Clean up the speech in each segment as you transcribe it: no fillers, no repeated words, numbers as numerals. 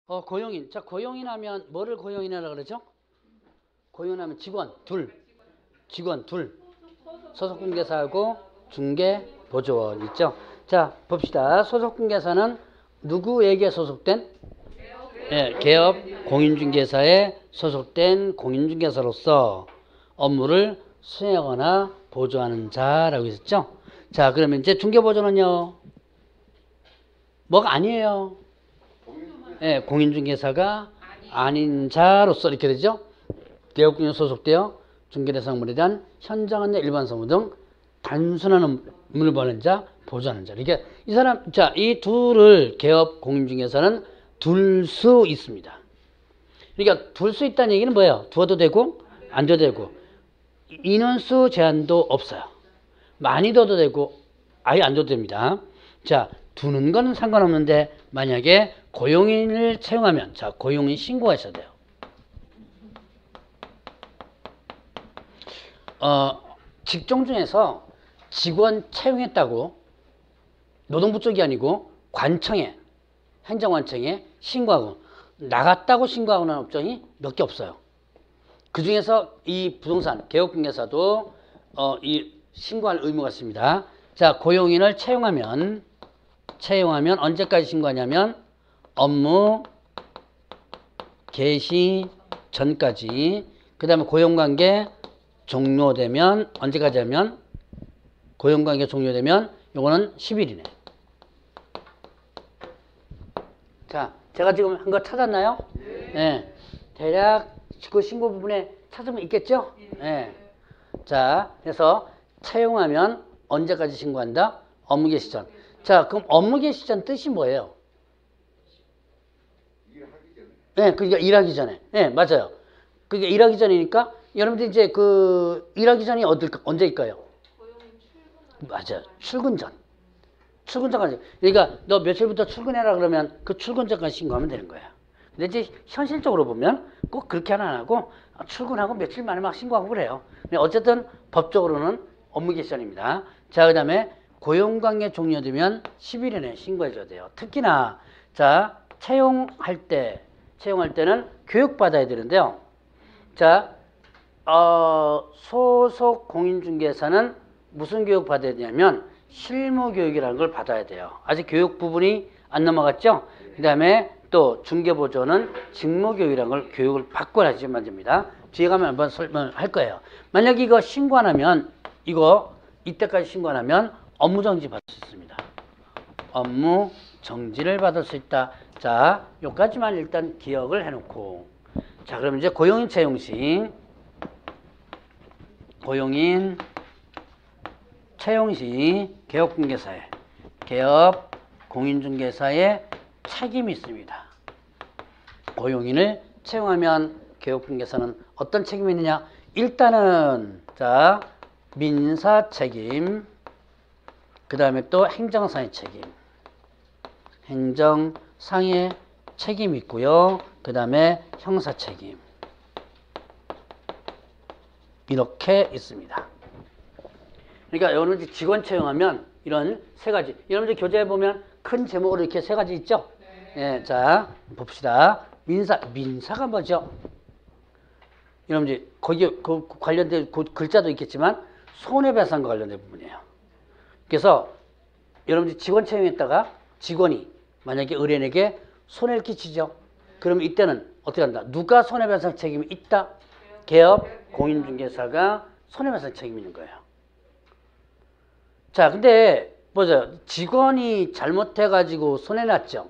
고용인. 자, 고용인 하면 뭐를 고용인이라고 그러죠? 고용인 하면 직원 둘. 소속중개사하고 중개보조원 있죠? 자, 봅시다. 소속중개사는 누구에게 소속된? 개업 공인중개사에 소속된 공인중개사로서 업무를 수행하거나 보조하는 자라고 했었죠? 자, 그러면 이제 중개보조는요? 뭐가 아니에요? 공인중개사가 아닌 자로서 이렇게 되죠? 개업공인 소속되어 중개대상물에 대한 현장안내 일반 사무 등 단순한 업무를 보는 자, 보조하는 자. 이게 이 사람, 자, 이 둘을 개업 공인중개사는 둘 수 있습니다. 그러니까 둘 수 있다는 얘기는 뭐예요? 두어도 되고 안 둬도 되고 인원수 제한도 없어요. 많이 둬도 되고 아예 안 둬도 됩니다. 자, 두는 건 상관없는데 만약에 고용인을 채용하면, 자, 고용인 신고가 있어야 돼요. 직종 중에서 직원 채용했다고 노동부 쪽이 아니고 관청에, 행정관청에 신고하고 나갔다고 신고하는 업종이 몇 개 없어요. 그 중에서 이 부동산 개업공개사도 이 신고할 의무가 있습니다. 자, 고용인을 채용하면 언제까지 신고하냐면 업무 개시 전까지. 그 다음에 고용관계 종료되면 언제까지 하면 고용관계 종료되면 요거는 10일이네. 자, 제가 지금 한 거 찾았나요? 네. 대략 그 신고 부분에 찾으면 있겠죠? 네. 자, 그래서 채용하면 언제까지 신고한다? 업무 개시 전. 자, 그럼 업무 개시 전 뜻이 뭐예요? 네, 그러니까 일하기 전에. 네, 맞아요. 그게 일하기 전이니까 여러분들 이제 그 일하기 전이 언제일까요? 맞아요. 출근 전. 출근 전까지. 그러니까 너 며칠부터 출근해라 그러면 그 출근 전까지 신고하면 되는 거예요. 근데 이제 현실적으로 보면 꼭 그렇게 안 하고 출근하고 며칠 만에 막 신고하고 그래요. 근데 어쨌든 법적으로는 업무 개시 전입니다. 자, 그 다음에 고용관계 종료되면 10일 이내에 신고해줘야 돼요. 특히나 자, 채용할 때는 교육받아야 되는데요. 자, 소속 공인중개사는 무슨 교육 받아야 되냐면 실무교육이라는 걸 받아야 돼요. 아직 교육 부분이 안 넘어갔죠? 그 다음에 또 중개보조는 직무교육이라는 걸 교육을 받고 하시면 됩니다. 뒤에 가면 한번 설명할 거예요. 만약 이거 신고 안 하면 이때까지 신고 안 하면 업무정지 받을 수 있습니다. 업무 정지를 받을 수 있다. 자, 요까지만 일단 기억을 해놓고. 자, 그럼 이제 고용인 채용 시 개업 공인중개사의 책임이 있습니다. 고용인을 채용하면 개업공개사는 어떤 책임이 있느냐? 일단은 자, 민사 책임, 그 다음에 또 행정상의 책임, 행정상의 책임이 있고요. 그 다음에 형사 책임, 이렇게 있습니다. 그러니까 여러분들 직원 채용하면 이런 세 가지. 여러분들 교재에 보면 큰 제목으로 이렇게 세 가지 있죠? 네. 자, 봅시다. 민사가 뭐죠? 여러분들 거기에 그 관련된 그 글자도 있겠지만 손해배상과 관련된 부분이에요. 그래서 여러분들 직원 채용했다가 직원이 만약에 의뢰인에게 손해를 끼치죠. 그럼 이때는 어떻게 한다? 누가 손해배상 책임이 있다? 개업 공인중개사가 손해배상 책임이 있는 거예요. 자, 근데 보세요. 직원이 잘못해가지고 손해났죠.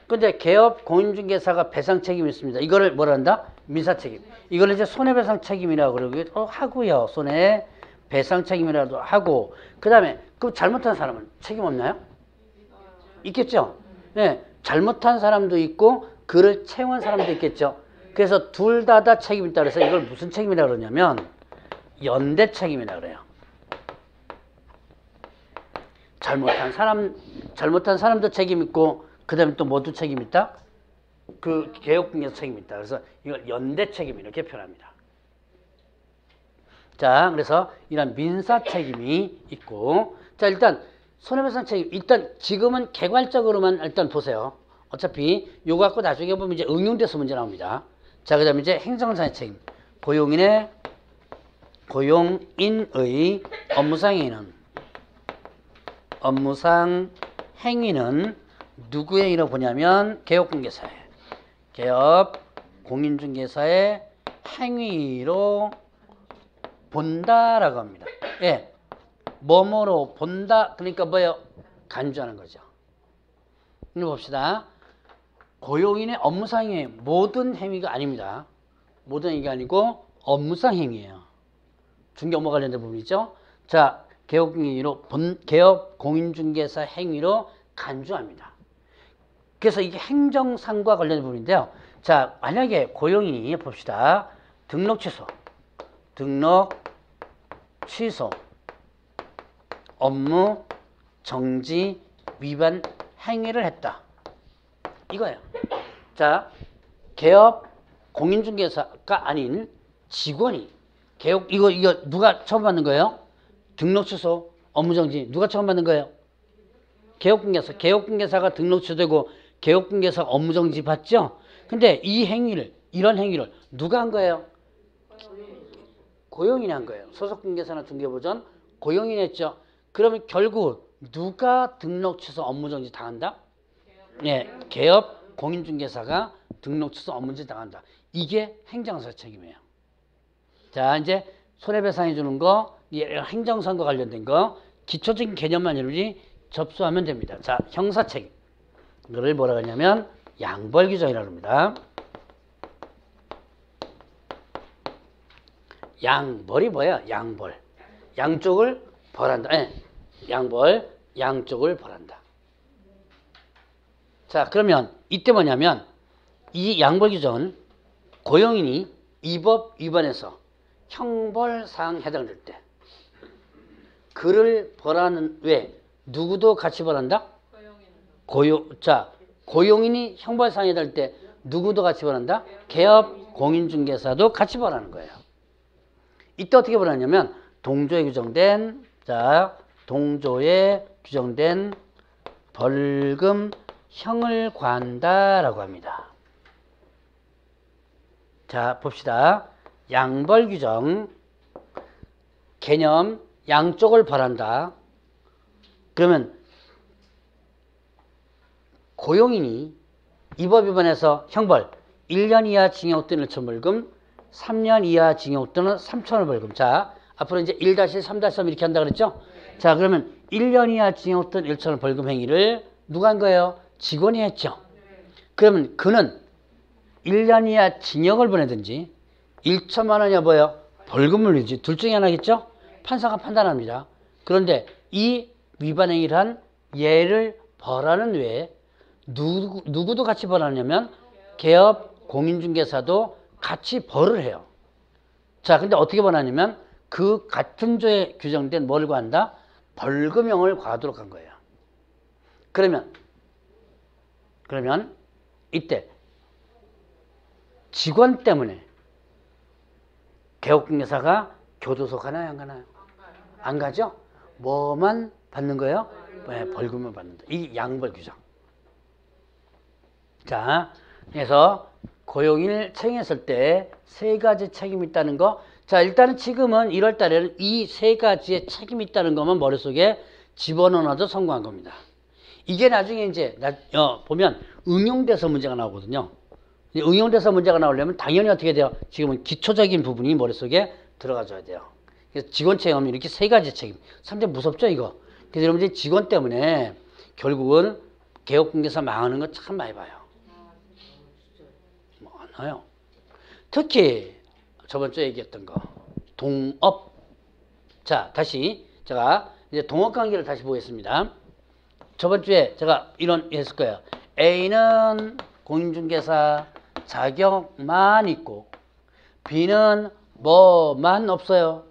근데 개업 공인중개사가 배상 책임이 있습니다. 이거를 뭐라 한다? 민사책임. 이걸 이제 손해배상 책임이라고 그러기도 하고요. 손해배상 책임이라도 하고. 그 다음에 그 잘못한 사람은 책임 없나요? 있겠죠. 네, 잘못한 사람도 있고 그를 채용한 사람도 있겠죠. 그래서 둘 다 책임이 있다 그래서 이걸 무슨 책임이라고 그러냐면 연대 책임이라고 그래요. 잘못한 사람도 책임 있고 그 다음에 또 모두 책임 있다? 그 개업공개사 책임 있다. 그래서 이걸 연대 책임 이렇게 표현합니다. 자, 그래서 이런 민사 책임이 있고, 자, 일단 손해배상 책임, 일단 지금은 개괄적으로만 일단 보세요. 어차피 요거 갖고 나중에 보면 이제 응용돼서 문제 나옵니다. 자, 그 다음에 이제 행정상의 책임. 고용인의 업무상 행위는 누구의 행위로 보냐면 개업 공인중개사의 행위로 본다라고 합니다. 예, 뭐뭐로 본다. 그러니까 뭐예요? 간주하는 거죠. 이거 봅시다. 고용인의 업무상 행위, 모든 행위가 아닙니다. 모든 행위가 아니고 업무상 행위예요. 중개 업무 관련된 부분이죠. 자, 개업 공인중개사 행위로 간주합니다. 그래서 이게 행정상과 관련된 부분인데요. 자, 만약에 고용인이 봅시다. 등록 취소, 업무 정지 위반 행위를 했다. 이거예요. 자, 개업 공인중개사가 아닌 직원이 이거 누가 처음 받는 거예요? 등록 취소, 업무 정지 누가 처음 받는 거예요? 개업공개사가 등록 취소되고 개업공개사가 업무 정지 받죠? 근데 이런 행위를 누가 한 거예요? 고용인이 한 거예요. 소속공개사나 중개보전 고용인이 했죠. 그러면 결국 누가 등록 취소 업무 정지 당한다? 네, 개업 공인중개사가 등록 취소 업무 정지 당한다. 이게 행정사 책임이에요. 자, 이제 손해배상해 주는 거, 행정상과 관련된 거, 기초적인 개념만 여러분이 접수하면 됩니다. 자, 형사책임. 이거를 뭐라고 하냐면 양벌규정이라고 합니다. 양벌이 뭐야? 양벌. 양쪽을 벌한다. 네. 양쪽을 벌한다. 자, 그러면 이때 뭐냐면 이 양벌규정은 고용인이 이 법 위반해서 형벌사항 해당될 때 그를 벌하는 왜 누구도 같이 벌한다? 고용인이 형벌사항 해당될 때 누구도 같이 벌한다? 개업 공인중개사도 같이 벌하는 거예요. 이때 어떻게 벌하냐면 동조에 규정된 벌금형을 관다라고 합니다. 자, 봅시다. 양벌규정 개념 양쪽을 벌한다. 그러면 고용인이 이 법 위반해서 형벌 1년 이하 징역 또는 1천 벌금, 3년 이하 징역 또는 3천원 벌금. 자, 앞으로 이제 1-3-3 이렇게 한다 그랬죠? 자, 그러면 1년 이하 징역 또는 1천원 벌금 행위를 누가 한 거예요? 직원이 했죠. 그러면 그는 1년 이하 징역을 보내든지 1천만 원이야 뭐예요? 벌금을 내지. 둘 중에 하나겠죠? 판사가 판단합니다. 그런데 이 위반 행위를 한 얘를 벌하는 외에 누구도 같이 벌하냐면 개업 공인중개사도 같이 벌을 해요. 자, 근데 어떻게 벌하냐면 그 같은 조에 규정된 뭘 관다? 벌금형을 과하도록 한 거예요. 그러면 이때 직원 때문에 개업공개사가 교도소 가나요, 안 가나요? 안 가죠? 뭐만 받는 거예요? 네, 벌금을 받는다. 이 양벌규정. 자, 그래서 고용인을 책임했을 때 세 가지 책임이 있다는 거. 자, 일단은 지금은 1월 달에는 이 세 가지의 책임이 있다는 것만 머릿속에 집어넣어도 성공한 겁니다. 이게 나중에 이제 보면 응용돼서 문제가 나오거든요. 응용돼서 문제가 나오려면 당연히 어떻게 돼요? 지금은 기초적인 부분이 머릿속에 들어가줘야 돼요. 그래서 직원 책임 이렇게 세 가지 책임. 상당히 무섭죠, 이거? 그래서 여러분들이 직원 때문에 결국은 개업공개사 망하는 거 참 많이 봐요. 많아요. 특히 저번 주에 얘기했던 거 동업. 자, 다시 제가 이제 동업 관계를 다시 보겠습니다. 저번 주에 제가 이런 했을 거예요. A는 공인중개사 자격만 있고 B는 뭐만 없어요?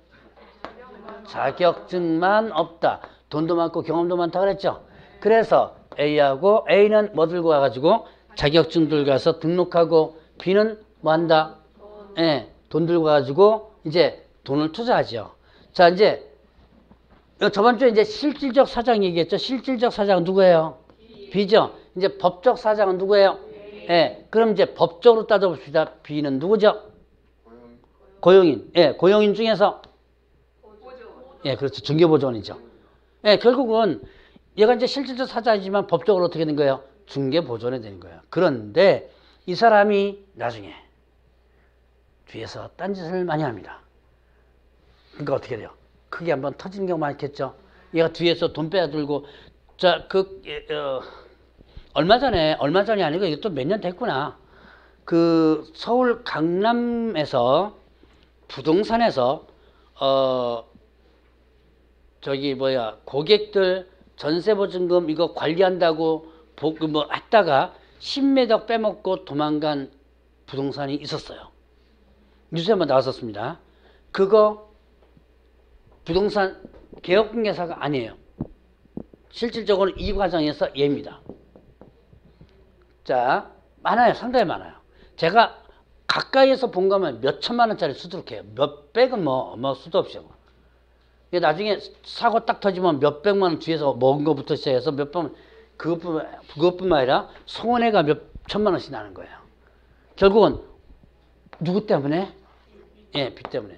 자격증만 없다. 돈도 많고 경험도 많다 그랬죠. 그래서 A는 뭐 들고 와가지고 자격증 들고 가서 등록하고 B는 뭐 한다? 돈 들고 가지고 이제 돈을 투자하죠. 자, 이제 저번 주에 이제 실질적 사장 얘기했죠. 실질적 사장 누구예요? B죠. 이제 법적 사장은 누구예요? 예. 그럼 이제 법적으로 따져봅시다. B는 누구죠? 고용인. 예. 고용인 중에서 예, 그렇죠. 중개보조원이죠. 예, 결국은 얘가 이제 실질적 사장이지만 법적으로 어떻게 된 거예요? 중개보조원이 되는 거예요. 그런데 이 사람이 나중에 뒤에서 딴짓을 많이 합니다. 그러니까 어떻게 돼요? 크게 한번 터지는 경우가 많겠죠. 얘가 뒤에서 돈 빼앗들고 얼마 전이 아니고 이게 또 몇 년 됐구나. 그 서울 강남에서 부동산에서 고객들 전세보증금 이거 관리한다고 뭐 했다가 10매덕 빼먹고 도망간 부동산이 있었어요. 뉴스에 한번 나왔었습니다. 그거 부동산 개업공개사가 아니에요. 실질적으로 이 과정에서 얘입니다. 자, 많아요. 상당히 많아요. 제가 가까이에서 본 거면 몇 천만 원짜리 수두룩해요. 몇백은 뭐 수도 없이 하고. 나중에 사고 딱 터지면 몇백만 원 뒤에서 먹은 거부터 시작해서 몇번 그것뿐만 아니라 손해가 몇 천만 원씩 나는 거예요. 결국은 누구 때문에? 예, 빚 때문에.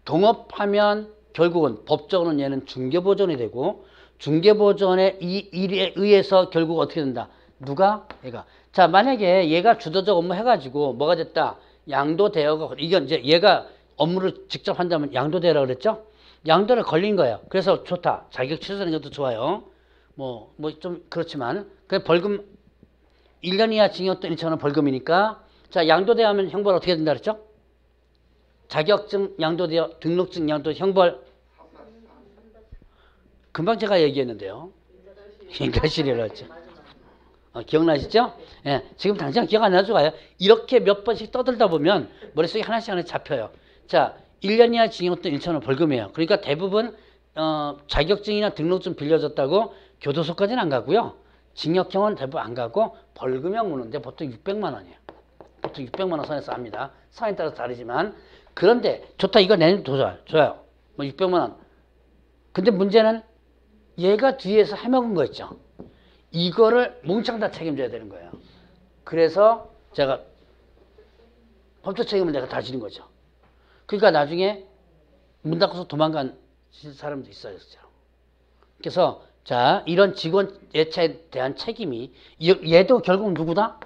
동업하면 결국은 법적으로는 얘는 중개보전이 되고 중개보전의 이 일에 의해서 결국 어떻게 된다? 누가? 얘가. 자, 만약에 얘가 주도적 업무 해가지고 뭐가 됐다? 양도대여가, 이건 이제 얘가 업무를 직접 한다면 양도대여라고 그랬죠? 양도를 걸린 거예요. 그래서 좋다. 자격 취소하는 것도 좋아요. 뭐 좀 그렇지만. 그 벌금 1년 이하 징역 또는 1천원 벌금이니까. 자, 양도대여하면 형벌 어떻게 된다 그랬죠? 자격증 양도대여, 등록증 양도 형벌. 금방 제가 얘기했는데요. 인가실이라고 했죠. 기억나시죠? 예, 지금 당장 기억 안 나죠? 이렇게 몇 번씩 떠들다 보면 머릿속에 하나씩 잡혀요. 자, 1년 이하 징역 또는 1천원 벌금이에요. 그러니까 대부분 자격증이나 등록증 빌려줬다고 교도소까지는 안 가고요. 징역형은 대부분 안 가고 벌금형 무는데 보통 600만 원이에요. 보통 600만 원 선에서 합니다. 상황에 따라서 다르지만. 그런데 좋다. 이거 내년도 좋아요. 뭐 600만 원. 근데 문제는 얘가 뒤에서 해먹은 거 있죠. 이거를 몽창 다 책임져야 되는 거예요. 그래서 제가 법적 책임을 내가 다 지는 거죠. 그러니까 나중에 문 닫고서 도망간 사람도 있어요. 그래서 자, 이런 직원 예차에 대한 책임이 얘도 결국 누구다?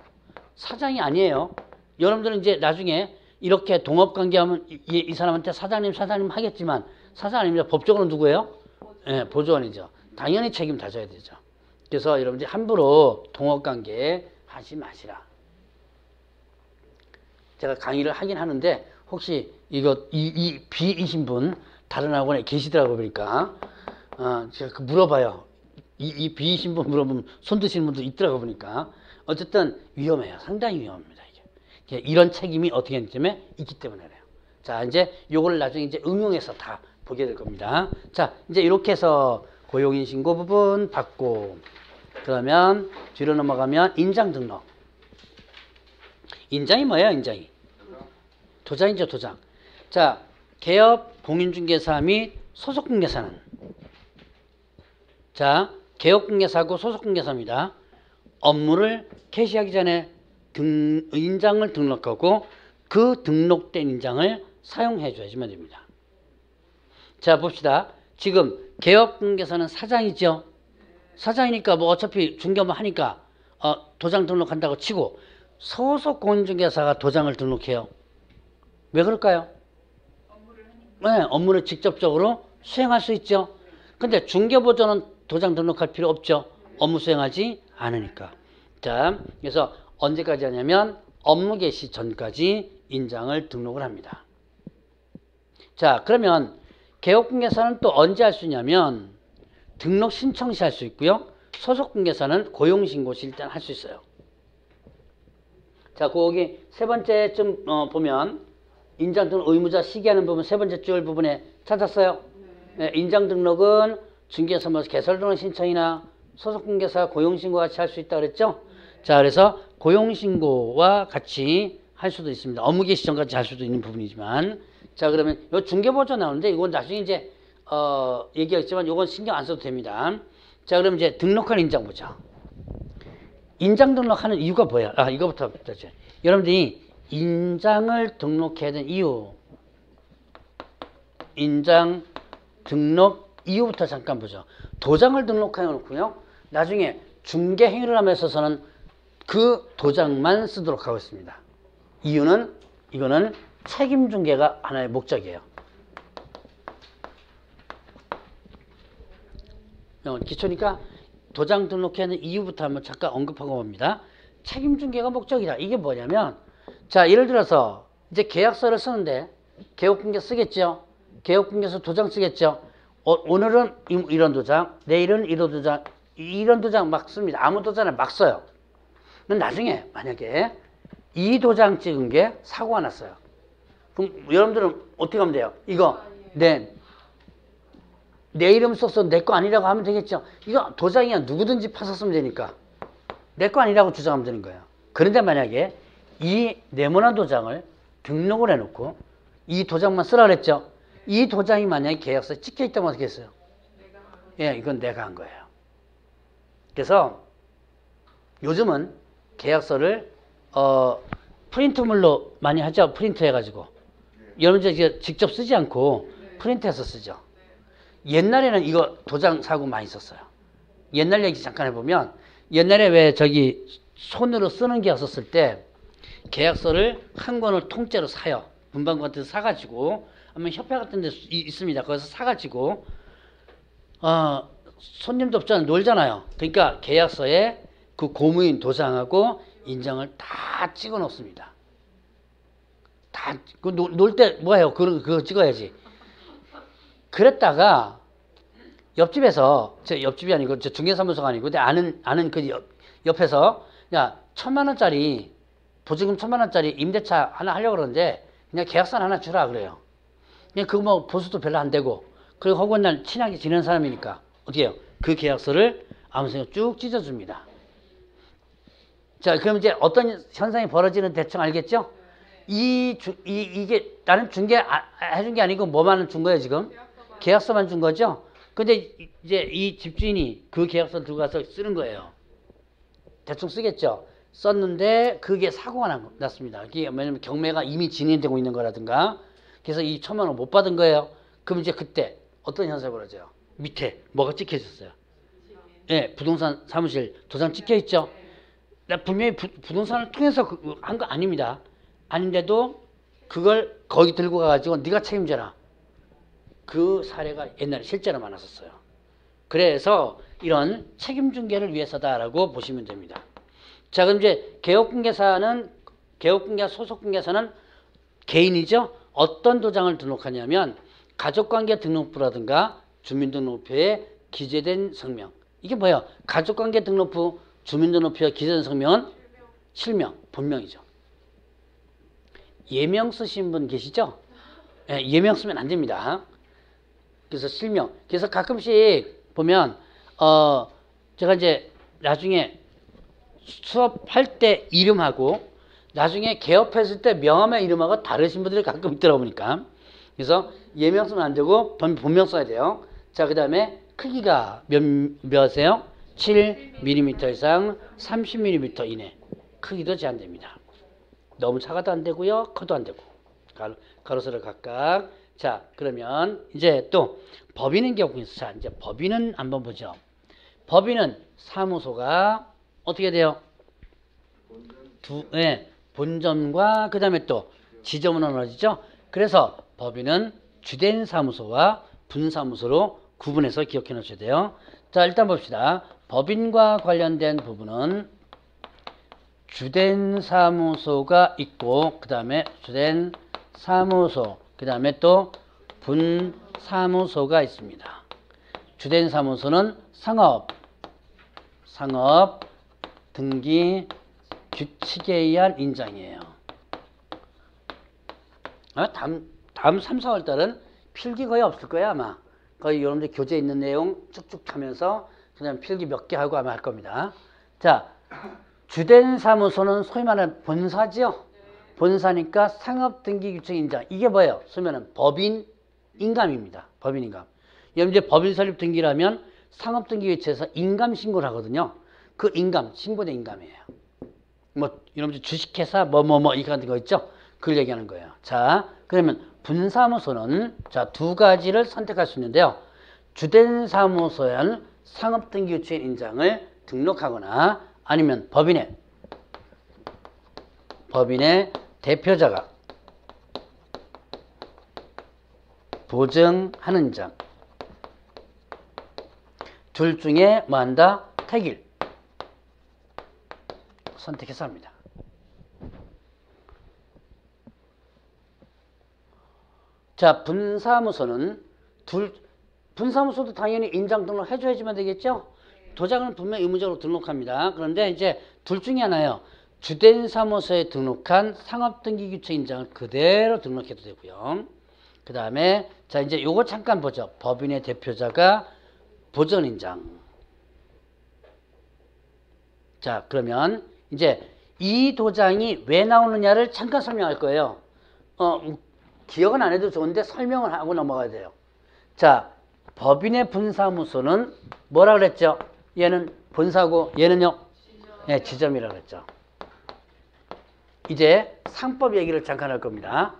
사장이 아니에요. 여러분들은 이제 나중에 이렇게 동업관계하면 이 사람한테 사장님 하겠지만 사장 아닙니다. 법적으로 누구예요? 예, 보조원이죠. 당연히 책임 다져야 되죠. 그래서 여러분들이 함부로 동업관계 하지 마시라. 제가 강의를 하긴 하는데 혹시 이 B이신 분 다른 학원에 계시더라고 보니까 제가 물어봐요. 이 B이신 분 물어보면 손 드시는 분도 있더라고 보니까 어쨌든 위험해요. 상당히 위험합니다. 이게 이런 책임이 어떻게 있기 때문에 그래요. 자, 이제 요걸 나중에 이제 응용해서 다 보게 될 겁니다. 자, 이제 이렇게 해서 고용인신고 부분 받고 그러면 뒤로 넘어가면 인장 등록. 인장이 뭐예요? 인장이 도장이죠. 도장. 자, 개업 공인중개사 및 소속공개사는 자, 개업공개사하고 소속공개사입니다. 업무를 개시하기 전에 인장을 등록하고 그 등록된 인장을 사용해 줘야지만 됩니다. 자, 봅시다. 지금 개업공개사는 사장이죠. 사장이니까 뭐 어차피 중개업을 하니까 도장 등록한다고 치고 소속공인중개사가 도장을 등록해요. 왜 그럴까요? 네, 업무를 직접적으로 수행할 수 있죠. 근데 중개보조는 도장 등록할 필요 없죠. 업무 수행하지 않으니까. 자, 그래서 언제까지 하냐면 업무 개시 전까지 인장을 등록을 합니다. 자, 그러면 개업공개사는 또 언제 할 수 있냐면 등록 신청 시 할 수 있고요. 소속공개사는 고용신고 시 일단 할 수 있어요. 자, 거기 세 번째쯤 보면 인장 등록 의무자 시기하는 부분 세 번째 줄 부분에 찾았어요? 네, 인장 등록은 중개사 뭐 개설 등록 신청이나 소속공개사 고용신고 같이 할 수 있다 그랬죠? 자, 그래서 고용신고와 같이 할 수도 있습니다. 업무 개시 전까지 할 수도 있는 부분이지만 자, 그러면 요 중개보조 나오는데 이건 나중에 이제 얘기했지만 이건 신경 안 써도 됩니다. 자, 그럼 이제 등록한 인장 보자. 인장 등록하는 이유가 뭐야? 아, 이거부터 보죠. 여러분들이 인장을 등록해야 되는 이유. 인장 등록 이유부터 잠깐 보죠. 도장을 등록해 놓고요. 나중에 중개 행위를 함에 있어서는 그 도장만 쓰도록 하고 있습니다. 이유는 이거는 책임 중개가 하나의 목적이에요. 기초니까 도장 등록해야 하는 이유부터 한번 잠깐 언급하고 봅니다. 책임 중개가 목적이다. 이게 뭐냐면 자, 예를 들어서 이제 계약서를 쓰는데 개업공개 쓰겠죠. 개업공개서 도장 쓰겠죠. 오늘은 이런 도장, 내일은 이런 도장 막 씁니다. 아무 도장을 막 써요. 나중에 만약에 이 도장 찍은 게 사고가 났어요. 그럼 여러분들은 어떻게 하면 돼요? 이거 내 이름 써서 내 거 아니라고 하면 되겠죠. 이거 도장이야 누구든지 파서 쓰면 되니까 내 거 아니라고 주장하면 되는 거예요. 그런데 만약에 이 네모난 도장을 등록을 해놓고 이 도장만 쓰라 그랬죠. 이 도장이 만약에 계약서에 찍혀 있다면 어떻게 했어요? 예, 이건 내가 한 거예요. 그래서 요즘은 계약서를 프린트물로 많이 하죠. 프린트 해가지고 여러분들 이제 직접 쓰지 않고 프린트해서 쓰죠. 옛날에는 이거 도장 사고 많이 썼어요. 옛날 얘기 잠깐 해보면 옛날에 왜 저기 손으로 쓰는 계약서 쓸 때 계약서를 한 권을 통째로 사요. 문방구 같은 데 사가지고 아니면 협회 같은 데 있습니다. 거기서 사가지고 손님도 없잖아요. 놀잖아요. 그러니까 계약서에 그 고무인 도장하고 인장을 다 찍어 놓습니다. 다 놀 때 뭐예요? 그거 찍어야지. 그랬다가 옆집에서 제 옆집이 아니고 저 중개사무소가 아니고 근데 아는 그 옆에서 야 1,000만 원짜리 보증금 1,000만 원짜리 임대차 하나 하려고 그러는데 그냥 계약서 하나 주라 그래요. 그냥 그거 뭐 보수도 별로 안 되고 그리고 혹은 난 친하게 지내는 사람이니까 어떻게 해요? 그 계약서를 아무 생각 쭉 찢어줍니다. 자, 그럼 이제 어떤 현상이 벌어지는 대충 알겠죠? 이게 나는 중개 해준 게 아니고 뭐만 준 거예요 지금? 계약서만 준 거죠? 근데 이제 이 집주인이 그 계약서를 들고 가서 쓰는 거예요. 대충 쓰겠죠? 썼는데 그게 사고가 났습니다. 이게 왜냐면 경매가 이미 진행되고 있는 거라든가 그래서 이 1,000만 원 못 받은 거예요. 그럼 이제 그때 어떤 현상이 벌어져요? 밑에 뭐가 찍혀 있었어요? 예, 부동산 사무실 도장 찍혀 있죠? 나 분명히 부동산을 통해서 한 거 아닙니다. 아닌데도 그걸 거기 들고 가가지고 네가 책임져라. 그 사례가 옛날에 실제로 많았었어요. 그래서 이런 책임 중개를 위해서다라고 보시면 됩니다. 자, 그럼 이제 개업공개사 소속공개사는 개인이죠. 어떤 도장을 등록하냐면 가족관계 등록부라든가 주민등록부에 기재된 성명. 이게 뭐예요? 가족관계 등록부, 주민등록부에 기재된 성명은 실명, 본명이죠. 예명 쓰신 분 계시죠? 예, 예명 쓰면 안 됩니다. 그래서 실명. 그래서 가끔씩 보면 제가 이제 나중에 수업할 때 이름하고 나중에 개업했을 때 명함의 이름하고 다르신 분들이 가끔 있더라고 보니까. 그래서 예명 쓰면 안 되고 본명 써야 돼요. 자, 그 다음에 크기가 몇이에요? 7mm 이상 30mm 이내. 크기도 제한됩니다. 너무 작아도 안 되고요. 커도 안 되고. 가로세로 각각. 자, 그러면 이제 또 법인은 경우 있어. 자, 이제 법인은 한번 보죠. 법인은 사무소가 어떻게 돼요? 본점과 그 다음에 또 지점은 어디죠? 그래서 법인은 주된 사무소와 분사무소로 구분해서 기억해 놓으셔야 돼요. 자, 일단 봅시다. 법인과 관련된 부분은 주된 사무소가 있고 그 다음에 주된 사무소 그 다음에 또 분사무소가 있습니다. 주된 사무소는 상업 등기 규칙에 의한 인장이에요. 다음 3, 4월 달은 필기 거의 없을 거야 아마. 거의 여러분들 교재에 있는 내용 쭉쭉 하면서 그냥 필기 몇 개 하고 아마 할 겁니다. 자, 주된 사무소는 소위 말하는 본사죠. 본사니까 상업등기규칙 인장. 이게 뭐예요? 쓰면은 법인 인감입니다. 법인 인감. 여러분 이제 법인 설립 등기라면 상업등기위치에서 인감 신고를 하거든요. 그 인감, 신고된 인감이에요. 뭐 여러분들 주식회사 이거 같은 거 있죠? 그걸 얘기하는 거예요. 자, 그러면 분사무소는 자, 두 가지를 선택할 수 있는데요. 주된 사무소에는 상업등기유치인 인장을 등록하거나 아니면 법인의 대표자가 보증하는 장. 둘 중에 뭐 한다? 택일. 선택해서 합니다. 자, 분사무소는 분사무소도 당연히 인장 등록 해줘야지만 되겠죠? 도장은 분명히 의무적으로 등록합니다. 그런데 이제 둘 중에 하나예요. 주된 사무소에 등록한 상업등기규칙 인장을 그대로 등록해도 되고요. 그 다음에 자 이제 요거 잠깐 보죠. 법인의 대표자가 보전인장. 자 그러면 이제 이 도장이 왜 나오느냐를 잠깐 설명할 거예요. 기억은 안 해도 좋은데 설명을 하고 넘어가야 돼요. 자 법인의 분사무소는 뭐라 그랬죠? 얘는 본사고 얘는요? 네, 지점이라 그랬죠. 이제 상법 얘기를 잠깐 할 겁니다.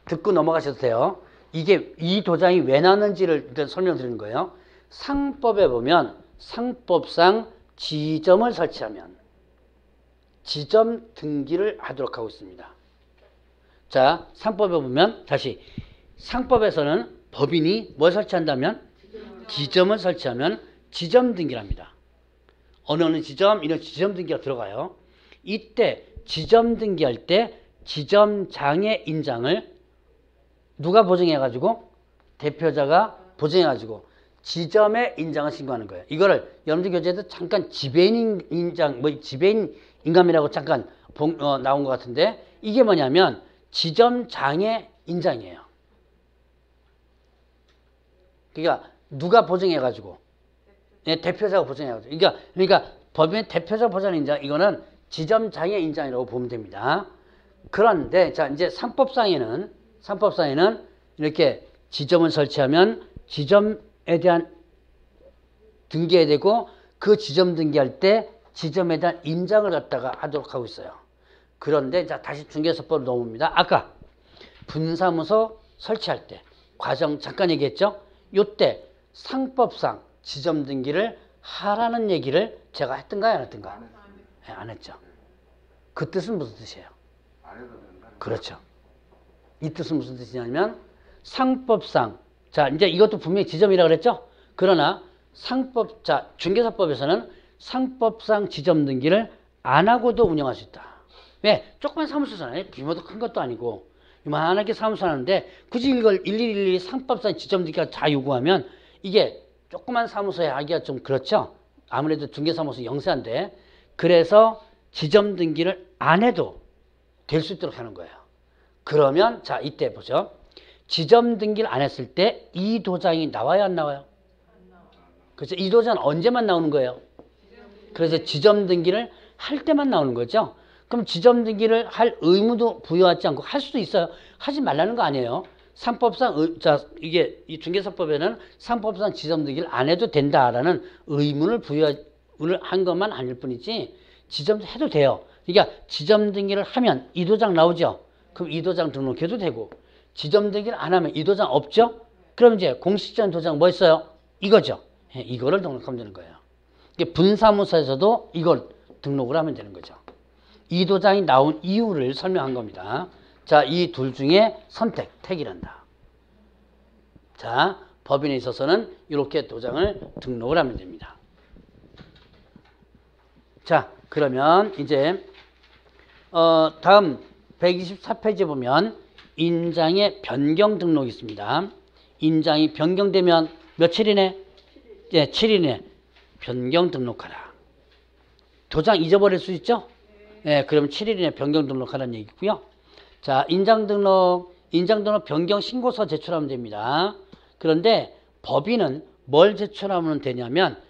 듣고 넘어가셔도 돼요. 이게 이 도장이 왜 나왔는지를 일단 설명드리는 거예요. 상법에 보면 상법상 지점을 설치하면 지점 등기를 하도록 하고 있습니다. 자, 상법에 보면 다시 상법에서는 법인이 뭘 설치한다면 지점을 설치하면 지점 등기를 합니다. 어느 지점, 이런 지점 등기가 들어가요. 이때 지점 등기할 때 지점장의 인장을 누가 보증해가지고 대표자가 보증해가지고 지점의 인장을 신고하는 거예요. 이거를 여러분들 교재에도 잠깐 지배인 인장, 지배인 인감이라고 잠깐 나온 것 같은데 이게 뭐냐면 지점장의 인장이에요. 그러니까 누가 보증해가지고 대표자가 보증해가지고 그러니까 법인의 대표자 보증 인장 이거는 지점장의 인장이라고 보면 됩니다. 그런데 자 이제 상법상에는 이렇게 지점을 설치하면 지점에 대한 등기해야 되고 그 지점 등기할 때 지점에 대한 인장을 갖다가 하도록 하고 있어요. 그런데 자 다시 중개사법으로 넘어옵니다. 아까 분사무소 설치할 때 과정 잠깐 얘기했죠. 요때 상법상 지점 등기를 하라는 얘기를 제가 했던가요? 안 했던가? 네, 안 했죠. 그 뜻은 무슨 뜻이에요? 그렇죠. 이 뜻은 무슨 뜻이냐면 상법상 자 이제 이것도 분명히 지점이라고 그랬죠. 그러나 자 중개사법에서는 상법상 지점 등기를 안 하고도 운영할 수 있다. 왜? 조그만 사무소잖아요. 규모도 큰 것도 아니고 이만하게 사무소 하는데 굳이 이걸 일일이 상법상 지점 등기가 다 요구하면 이게 조그만 사무소에 하기가 좀 그렇죠. 아무래도 중개사무소 영세한데 그래서 지점 등기를 안 해도 될 수 있도록 하는 거예요. 그러면 자 이때 보죠. 지점 등기를 안 했을 때 이 도장이 나와요 안 나와요? 그래서 이 도장은 언제만 나오는 거예요? 그래서 지점 등기를 할 때만 나오는 거죠. 그럼 지점 등기를 할 의무도 부여하지 않고 할 수도 있어요. 하지 말라는 거 아니에요. 상법상 자 이게 이 중개사법에는 상법상 지점 등기를 안 해도 된다라는 의무를 부여를 한 것만 아닐 뿐이지 지점 해도 돼요. 그러니까 지점 등기를 하면 이 도장 나오죠. 그럼 이 도장 등록해도 되고 지점 등기를 안 하면 이 도장 없죠. 그럼 이제 공식적인 도장 뭐 있어요? 이거죠. 예, 이거를 등록하면 되는 거예요. 분사무소에서도 이걸 등록을 하면 되는 거죠. 이 도장이 나온 이유를 설명한 겁니다. 자, 이 둘 중에 택이란다. 자, 법인에 있어서는 이렇게 도장을 등록을 하면 됩니다. 자, 그러면 이제 다음 124페이지에 보면 인장의 변경 등록이 있습니다. 인장이 변경되면 며칠 이내? 네, 7일 이내 변경 등록하라. 도장 잊어버릴 수 있죠? 네, 그럼 7일 이내 변경 등록하라는 얘기고요. 자, 인장 등록 변경 신고서 제출하면 됩니다. 그런데 법인은 뭘 제출하면 되냐면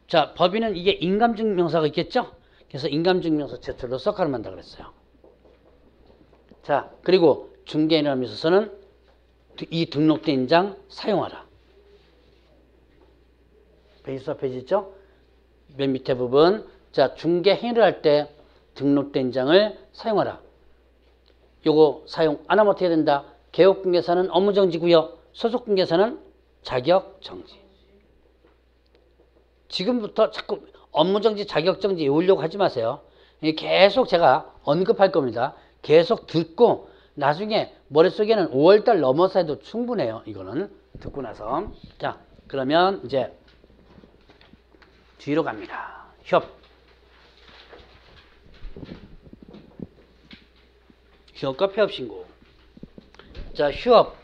자, 법인은 이게 인감증명서가 있겠죠? 그래서 인감증명서 제출로 썩하면 한다고 그랬어요. 자, 그리고 중개인에 있어서는 이 등록된 인장 사용하라. 124페이지 있죠? 맨 밑에 부분 자, 중개 행위를 할 때 등록된 장을 사용하라. 요거 사용 안 하면 어떻게 된다? 개업공개사는 업무정지고요. 소속공개사는 자격정지. 지금부터 자꾸 업무정지, 자격정지 외우려고 하지 마세요. 계속 제가 언급할 겁니다. 계속 듣고 나중에 머릿속에는 5월달 넘어서 해도 충분해요. 이거는 듣고 나서. 자, 그러면 이제 뒤로 갑니다. 휴업과 폐업신고. 자, 휴업.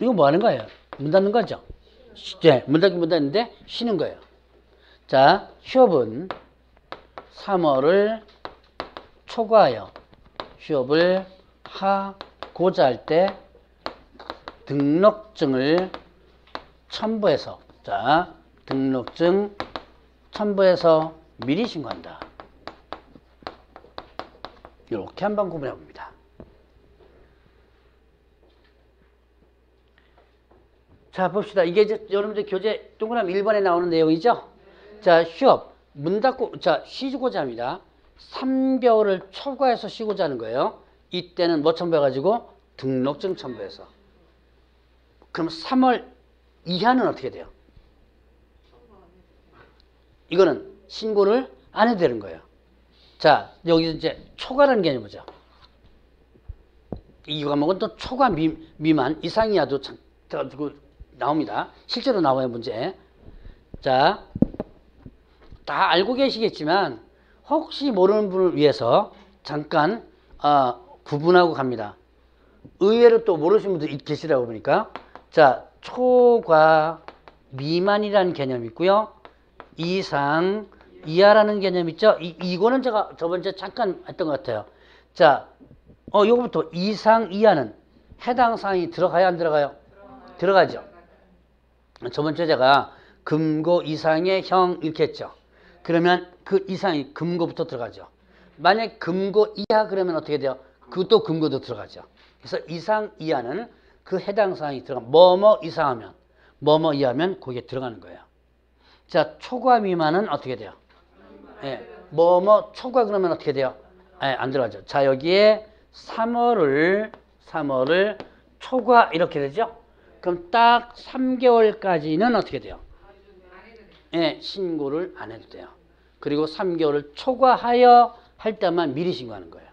이거 뭐 하는 거예요? 문 닫는 거죠? 네, 문 닫는데 쉬는 거예요. 자, 휴업은 3월을 초과하여 휴업을 하고자 할 때 등록증을 첨부해서, 자, 등록증 첨부해서 미리 신고한다. 이렇게 한번 구분해 봅니다. 자, 봅시다. 이게 이제 여러분들 교재 동그라미 1번에 나오는 내용이죠? 자, 휴업. 문 닫고, 자, 쉬고자 합니다. 3개월을 초과해서 쉬고자 하는 거예요. 이때는 뭐 첨부해가지고? 등록증 첨부해서. 그럼 3월 이하는 어떻게 돼요? 이거는 신고를 안 해도 되는 거예요. 자, 여기서 이제 초과라는 개념이 뭐죠? 이 과목은 또 초과 미만 이상이야도 나옵니다. 실제로 나와요, 문제. 자, 다 알고 계시겠지만 혹시 모르는 분을 위해서 잠깐 구분하고 갑니다. 의외로 또 모르시는 분도 계시라고 보니까. 자, 초과 미만이라는 개념이 있고요. 이상 이하라는 개념 있죠? 이거는 제가 저번주에 잠깐 했던 것 같아요. 자, 요거부터 이상 이하는 해당 사항이 들어가요, 안 들어가요? 들어가죠. 저번주에 제가 금고 이상의 형 이렇게 했죠. 그러면 그 이상이 금고부터 들어가죠. 만약 금고 이하 그러면 어떻게 돼요? 그것도 금고도 들어가죠. 그래서 이상 이하는 그 해당 사항이 들어가. 뭐뭐 이상하면, 뭐뭐 이하면 거기에 들어가는 거예요. 자, 초과 미만은 어떻게 돼요? 예, 뭐뭐 초과 그러면 어떻게 돼요? 예, 안 들어가죠. 자, 여기에 3월을 초과 이렇게 되죠? 그럼 딱 3개월까지는 어떻게 돼요? 예, 신고를 안 해도 돼요. 그리고 3개월을 초과하여 할 때만 미리 신고하는 거예요.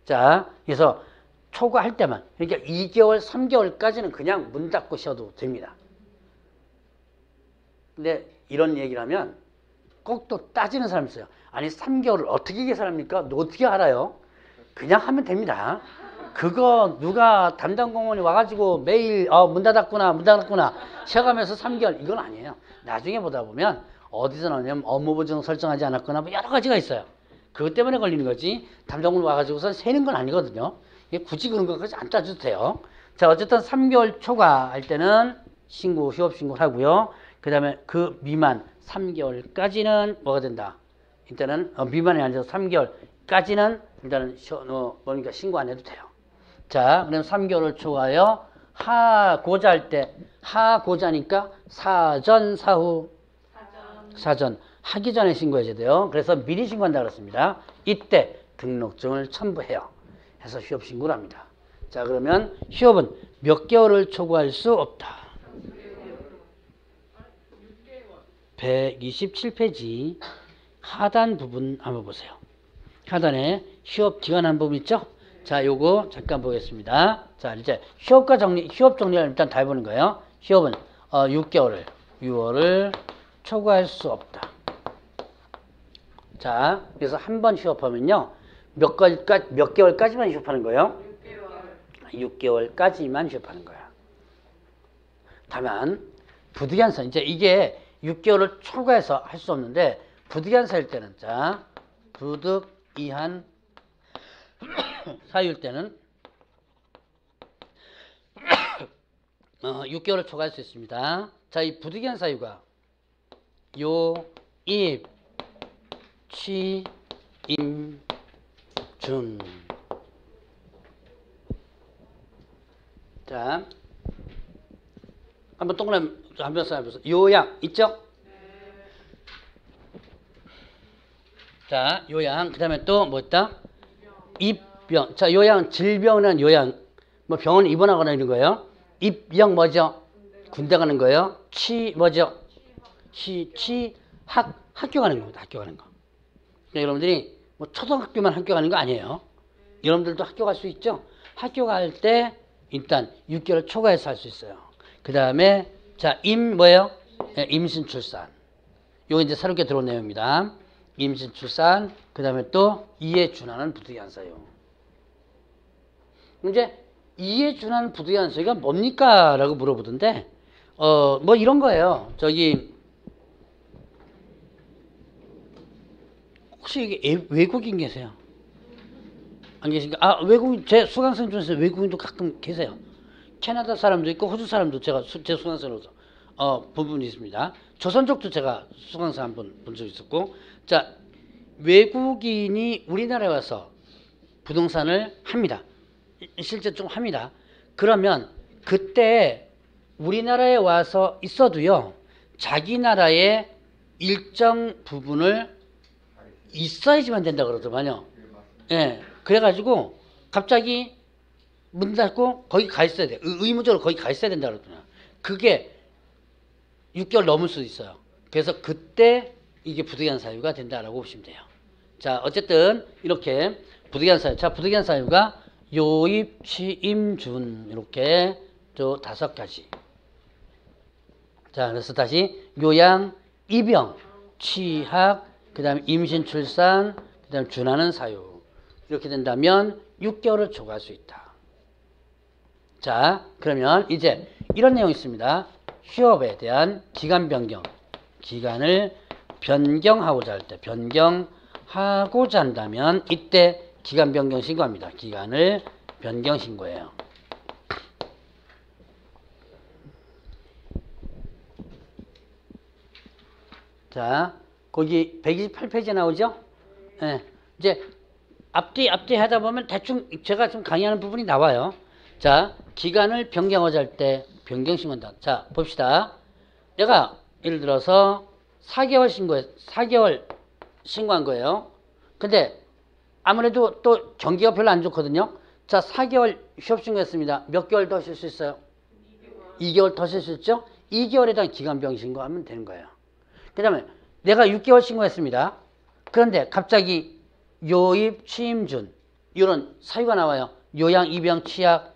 자, 그래서 초과할 때만, 그러니까 2개월, 3개월까지는 그냥 문 닫고 쉬어도 됩니다. 근데 이런 얘기를 하면 꼭 또 따지는 사람이 있어요. 아니, 3개월을 어떻게 계산합니까? 어떻게 알아요? 그냥 하면 됩니다. 그거 누가 담당 공무원이 와가지고 매일 문 닫았구나 쉬어가면서 3개월 이건 아니에요. 나중에 보다 보면 어디서 나오냐면 업무 보증 설정하지 않았거나 뭐 여러 가지가 있어요. 그것 때문에 걸리는 거지 담당 공무원 와가지고선 세는 건 아니거든요. 굳이 그런 것까지 안 따져도 돼요. 자, 어쨌든 3개월 초과할 때는 휴업 신고를 하고요. 그 다음에 그 미만 3개월까지는 뭐가 된다? 일단은 미만이 아니라 3개월까지는 일단은 뭐니까 신고 안 해도 돼요. 자, 그럼 3개월을 초과하여 하고자 할 때 하고자니까 사전 사후 사전 하기 전에 신고해야 돼요. 그래서 미리 신고한다 그랬습니다. 이때 등록증을 첨부해요. 해서 휴업 신고를 합니다. 자, 그러면 휴업은 몇 개월을 초과할 수 없다. 127페이지 하단 부분 한번 보세요. 하단에 휴업 기간 한 부분 있죠? 자, 요거 잠깐 보겠습니다. 자, 이제 휴업 정리를 일단 다 해보는 거예요. 휴업은 6월을 초과할 수 없다. 자, 그래서 한 번 휴업하면요. 몇 개월까지만 휴업하는 거예요? 6개월까지만 휴업하는 거야. 다만 부득이한 이제 이게 6개월을 초과해서 할 수 없는데 부득이한 사유일 때는 자, 부득이한 사유일 때는 6개월을 초과할 수 있습니다. 자, 이 부득이한 사유가 입, 취, 임, 준. 자, 한번 동그라미 한번 써보세요. 요양 있죠? 자, 요양. 그 다음에 또 뭐 있다? 입병. 자, 요양, 질병은 요양. 뭐 병원 입원하거나 이런 거예요. 입영 뭐죠? 군대 가는 거예요. 뭐죠? 학교 가는 겁니다. 학교 가는 거. 그러니까 여러분들이 뭐 초등학교만 학교 가는 거 아니에요. 여러분들도 학교 갈 수 있죠? 학교 갈 때 일단 6개월 초과해서 할 수 있어요. 그 다음에 자, 뭐예요? 네, 임신 출산. 요거 이제 새롭게 들어온 내용입니다. 임신 출산. 그 다음에 또 이에 준하는 부득이한 사유. 이제 이에 준하는 부득이한 사유가 뭡니까? 라고 물어보던데 뭐 이런 거예요. 저기 혹시 이게 외국인 계세요? 안 계신가? 아, 외국인, 제 수강생 중에서 외국인도 가끔 계세요. 캐나다 사람도 있고, 호주 사람도 제 수강생으로서, 부분이 있습니다. 조선족도 제가 수강생 한 번 본 적 있었고, 자, 외국인이 우리나라에 와서 부동산을 합니다. 실제 좀 합니다. 그러면 그때 우리나라에 와서 있어도요, 자기 나라의 일정 부분을 있어야지만 된다 그러더만요. 예. 그래가지고 갑자기 문 닫고 거기 가 있어야 돼. 의무적으로 거기 가 있어야 된다 그러더라고요. 그게 6개월 넘을 수도 있어요. 그래서 그때 이게 부득이한 사유가 된다라고 보시면 돼요. 자, 어쨌든 이렇게 부득이한 사유. 자, 부득이한 사유가 요입, 취임, 준 이렇게 저 5가지. 자, 그래서 다시 요양, 입영, 취학, 그 다음에 임신, 출산, 그 다음에 준하는 사유. 이렇게 된다면 6개월을 초과할 수 있다. 자, 그러면 이제 이런 내용이 있습니다. 휴업에 대한 기간 변경. 기간을 변경하고자 할 때, 변경하고자 한다면 이때 기간 변경 신고합니다. 기간을 변경 신고해요. 자, 거기 128페이지에 나오죠? 네. 이제 앞뒤 하다 보면 대충 제가 좀 강의하는 부분이 나와요. 자, 기간을 변경하자 할 때 변경 신고한다. 자, 봅시다. 내가 예를 들어서 4개월 신고한 거예요. 근데 아무래도 또 경기가 별로 안 좋거든요. 자, 4개월 휴업 신고했습니다. 몇 개월 더 쉴 수 있어요? 2개월 더 쉴 수 있죠? 2개월에 대한 기간 변경 신고하면 되는 거예요. 그 다음에 내가 6개월 신고했습니다. 그런데 갑자기 요입, 취임, 준 이런 사유가 나와요. 요양, 입영, 취약,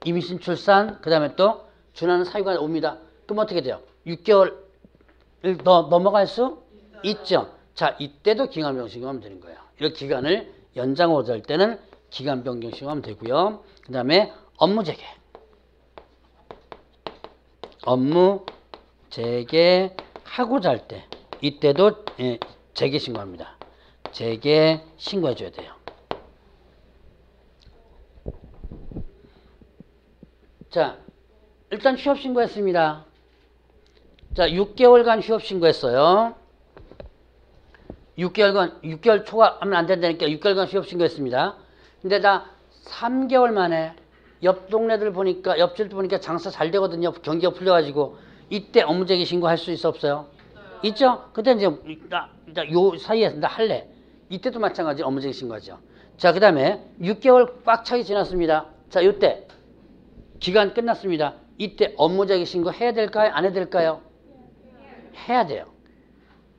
임신, 출산, 그 다음에 또 준하는 사유가 옵니다. 그럼 어떻게 돼요? 6개월을 더 넘어갈 수 있죠. 자, 이때도 기간 변경 신고하면 되는 거예요. 이렇게 기간을 연장하고자 할 때는 기간 변경 신고하면 되고요. 그 다음에 업무 재개. 업무 재개하고자 할 때 이때도 재개 신고합니다. 재개 신고해 줘야 돼요. 자, 일단 휴업 신고했습니다. 자, 6개월간 휴업 신고했어요. 6개월 초과하면 안 된다니까 6개월간 휴업 신고했습니다. 근데 나 3개월 만에 옆 동네들 보니까, 옆집 보니까 장사 잘 되거든요. 경기가 풀려가지고 이때 업무재개 신고할 수 있어 없어요? 있죠? 근데 이제 요 사이에 나 할래. 이때도 마찬가지 업무재개 신고하죠. 자, 그 다음에 6개월 꽉 차게 지났습니다. 자, 이때 기간 끝났습니다. 이때 업무재개 신고 해야 될까요? 안 해야 될까요? 해야 돼요.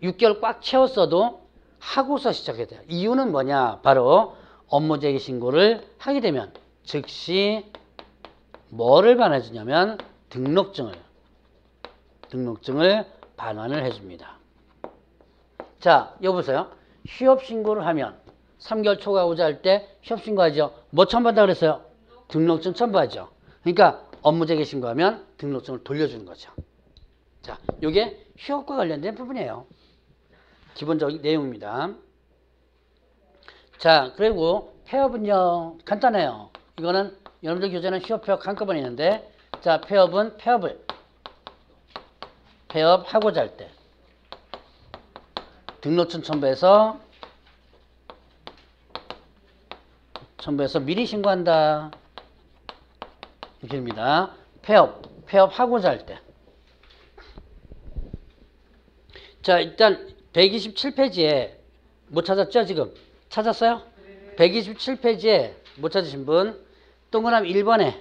6개월 꽉 채웠어도 하고서 시작해야 돼요. 이유는 뭐냐? 바로 업무재개 신고를 하게 되면 즉시 뭐를 반환해주냐면 등록증을 반환을 해줍니다. 자, 여보세요. 휴업 신고를 하면 3개월 초과하고자 할 때 휴업 신고하죠. 뭐 첨부한다 그랬어요? 등록증 첨부하죠. 그러니까 업무재개 신고하면 등록증을 돌려주는 거죠. 자, 이게 휴업과 관련된 부분이에요. 기본적인 내용입니다. 자, 그리고 폐업은요, 간단해요. 이거는 여러분들 교재는 휴업, 폐업 한꺼번에 있는데, 자, 폐업은 폐업하고자 할 때 등록증 첨부해서 미리 신고한다. 이렇게 됩니다. 폐업하고자 할 때. 자, 일단 127페이지에 못 찾았죠, 지금? 찾았어요? 127페이지에 못 찾으신 분, 동그라미 1번에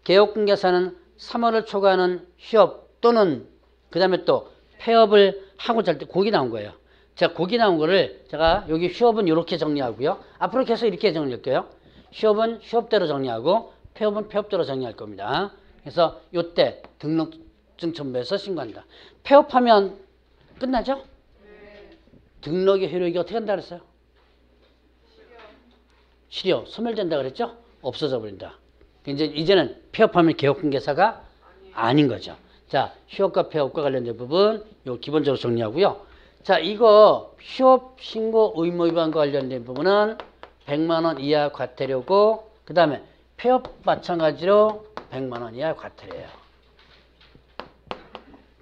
개업공개사는 3월을 초과하는 휴업 또는 그 다음에 또 폐업을 하고자 할 때 곡이 나온 거예요. 제가 곡이 나온 거를 제가 여기 휴업은 이렇게 정리하고요. 앞으로 계속 이렇게 정리할게요. 휴업은 휴업대로 정리하고 폐업은 폐업대로 정리할 겁니다. 그래서 이때 등록증 첨부해서 신고한다. 폐업하면 끝나죠? 등록의 효력이 어떻게 한다 그랬어요? 실효, 소멸된다 그랬죠? 없어져 버린다. 이제는 폐업하면 개업공개사가 아닌 거죠. 자, 휴업과 폐업과 관련된 부분 요 기본적으로 정리하고요. 자, 이거 휴업 신고 의무 위반과 관련된 부분은 100만 원 이하 과태료고, 그 다음에 폐업 마찬가지로 100만 원 이하 과태료예요.